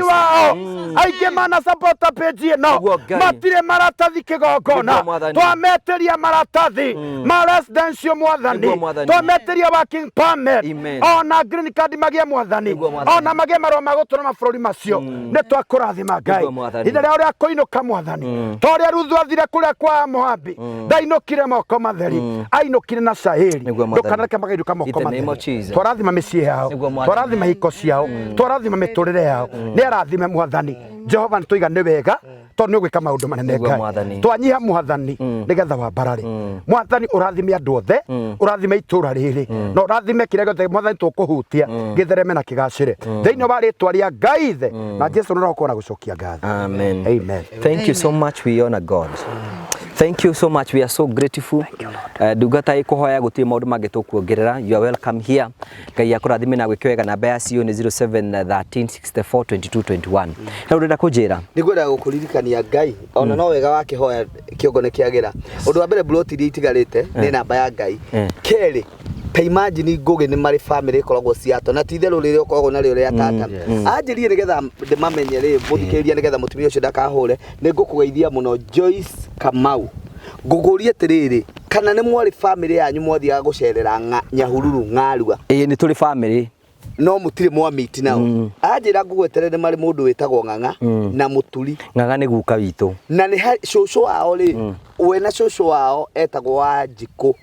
wao aingi mana supporta page ino matire maratathi kigongona twameteria maratathi ma residential mwathani twameteria working permit ona green card magie mwathani ona magie marwa magutura mabururi macio ne twakurathima Ngai inde ria uria kuinuka mwathani toria ruthu athire kuria kwa Moabi ndainukire moko matheri ainukire na Saheli ndukanareke magairuka moko matheri twarathima micii yao twarathima hiko ciao twarathima miturire yao ni arathime mwathani Jehova nituiga ni wega tondu ni gwika maundu manene Ngai twanyiha mwathani nigetha wambarare mwathani urathime andu othe urathime itura riri na urathime kiria giothe mwathani tukuhutia githereme na kigacire thiini wa ritwa ria Ngai the na Jesu nurokona gucokia ngatho amen thank you so much we honor God thank you so much we are so grateful ndungata ikuhoya gutie maundu mangi tukuongerera you are welcome here Ngai akurathime na gwikio wega namba ya cio ni 0713642221 na urenda kunjira nigwenda gukuririkania Ngai ona no wega wake hoya kiongo ne kiagira undu wa mbere bloti ria itigarite ni namba ya Ngai keri ta imagine Ngugi ni mari family ikoragwo ciato na ti therũ rĩrĩa ũkoragwo narĩo rĩa tata anjĩrire nĩgetha ndĩmamenye rĩ mũthikĩrĩria nĩgetha mũtumia ũcio ndakahũre nĩ ngũkũgeithia mũno Joyce Kamau ngũgũrie atĩrĩrĩ kana nĩ mwarĩ family yanyu mwathiaga gũcerera Nyahururu Ng'arua ĩĩ nĩ tũrĩ family no mũtirĩ mwamiti nao anjĩra ngũgweterere marĩ mũndũ wĩtagwo Ng'ang'a na Mũturi Ng'ang'a nĩ guka witũ na nĩ cũcũ wao rĩ we na cũcũ wao etagwo Wanjikũ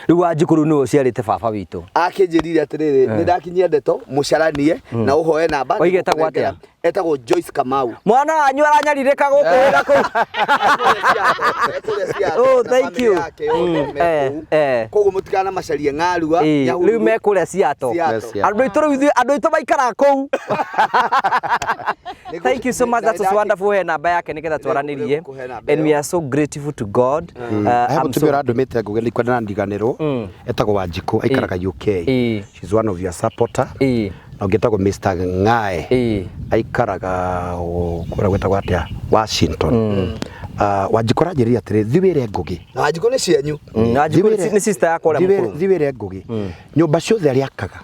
rĩu Wanjikũ rĩu nĩwe ũciarĩte baba witũ akĩnjĩrire atĩrĩrĩ nĩ ndakinyia ndeto mũcaranie na ũhoe namba oigetagwo atĩa etagwo Joyce Kamau mwana wanyu aranyarirĩka gũkũ wĩra kũu oh thank you koguo mũtikana macarie Ng'arua rĩu me kũrĩa ciato andũ aitũ maikara kũu thank you so much that was wonderful he namba yake nĩgetha twaranĩrie and we are so grateful to God mũtumia ũrandũmĩte Ngugi nĩ kwenda na ndiganĩrwo etagwo Wanjikũ aikaraga UK she's one of your supporter na ũngĩtagwo Mr Ng'ae aikaraga kũrĩa gwĩtagwo atĩa Washington Wanjikũ aranjĩrĩria atĩrĩ thiwĩre Ngugi na Wanjikũ nĩ cianyu nĩ sister yakwa ũrĩa mũkũrũ thiwĩre Ngugi nyũmba ciothe arĩa akaga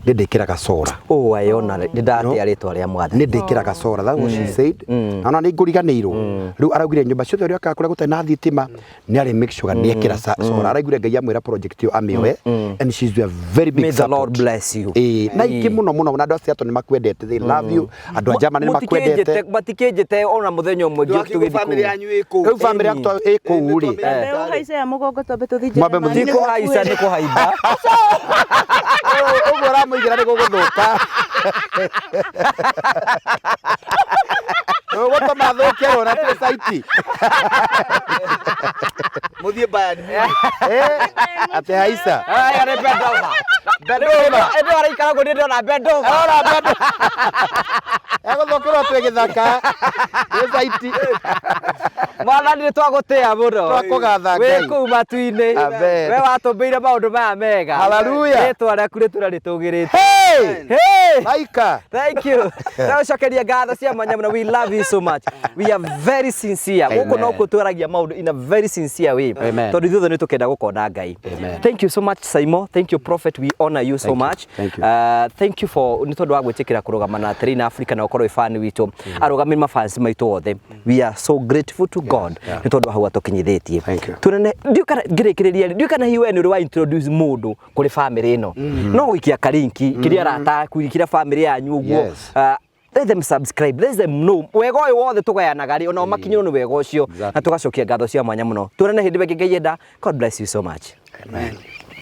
nĩ ndĩkĩraga cora ayona nĩ ndatia rĩtwa rĩa mwathi nĩ ndĩkĩraga cora that was she said na ona nĩ ngũriganĩirwo rĩu araugire nyũmba ciothe ũrĩa akaga kũrĩa gũtarĩ na thitima nĩ arĩ make sure nĩ ekĩra cora araugire Ngai amwĩra project ĩyo amĩoe and she's a very big may the Lord bless you na ingĩ mũno na andũ acio atũ nĩ makwendete they love you andũ a Germany nĩ makwendete matikĩnjĩte ona mũthenya ũmwe tũgĩthiĩ family yanyu ĩkũ rĩu family yaku ĩkũ rĩ haica ya mũgongo twambe tũthiĩ mwambe mũthiĩ kũhaica nĩ kũhaimba ũguo ũramũigĩra nĩ gũgũthũka gũtũma thũkerwo na tĩ saiti mũthiĩ Bayern atĩ haica aya nĩ Bendova ĩndĩ araikara gũ ndĩrona Bendova egũthũkĩrwo twĩ gĩthaka nĩ saiti mwathani nĩ twagũtĩa mũno twakũgatha Ngai wĩ kũu matu-inĩ we watũmbĩire maũndũ maya mega hallelujah rĩtwa rĩaku rĩtũra rĩtũgĩrĩte Maika thank you tũcokeria ngatho cia mwanya mũno we love you so much we are very sincere gũkũ no kũtwaragia maũndũ in a very sincere way tondũ ithuothe nĩ tũkenda gũkona Ngai thank you so much Simon thank you prophet we honor you so much thank you for nĩ tondũ wa gwĩtĩkĩra kũrũgama na Train Africa na ũkorwo fan witũ arũgamĩrĩri mafans maitũ othe we are so grateful to God nĩ tondũ hau atũkinyithĩtie tunene ndio kana ngĩrĩkĩrĩria ndio kana hiwe nĩ ũrĩ wa introduce mũndũ kũrĩ family ĩno no gũikia karinki kĩrĩa arata kuikira family yanyu ũguo let them subscribe let them know wega ũyũ wothe tũgayanaga rĩ ona makinyĩrwo nĩ wega ũcio na tũgacokia ngatho cia mwanya mũno tunene hĩndĩ ĩngĩ Ngai enda God bless you so much amen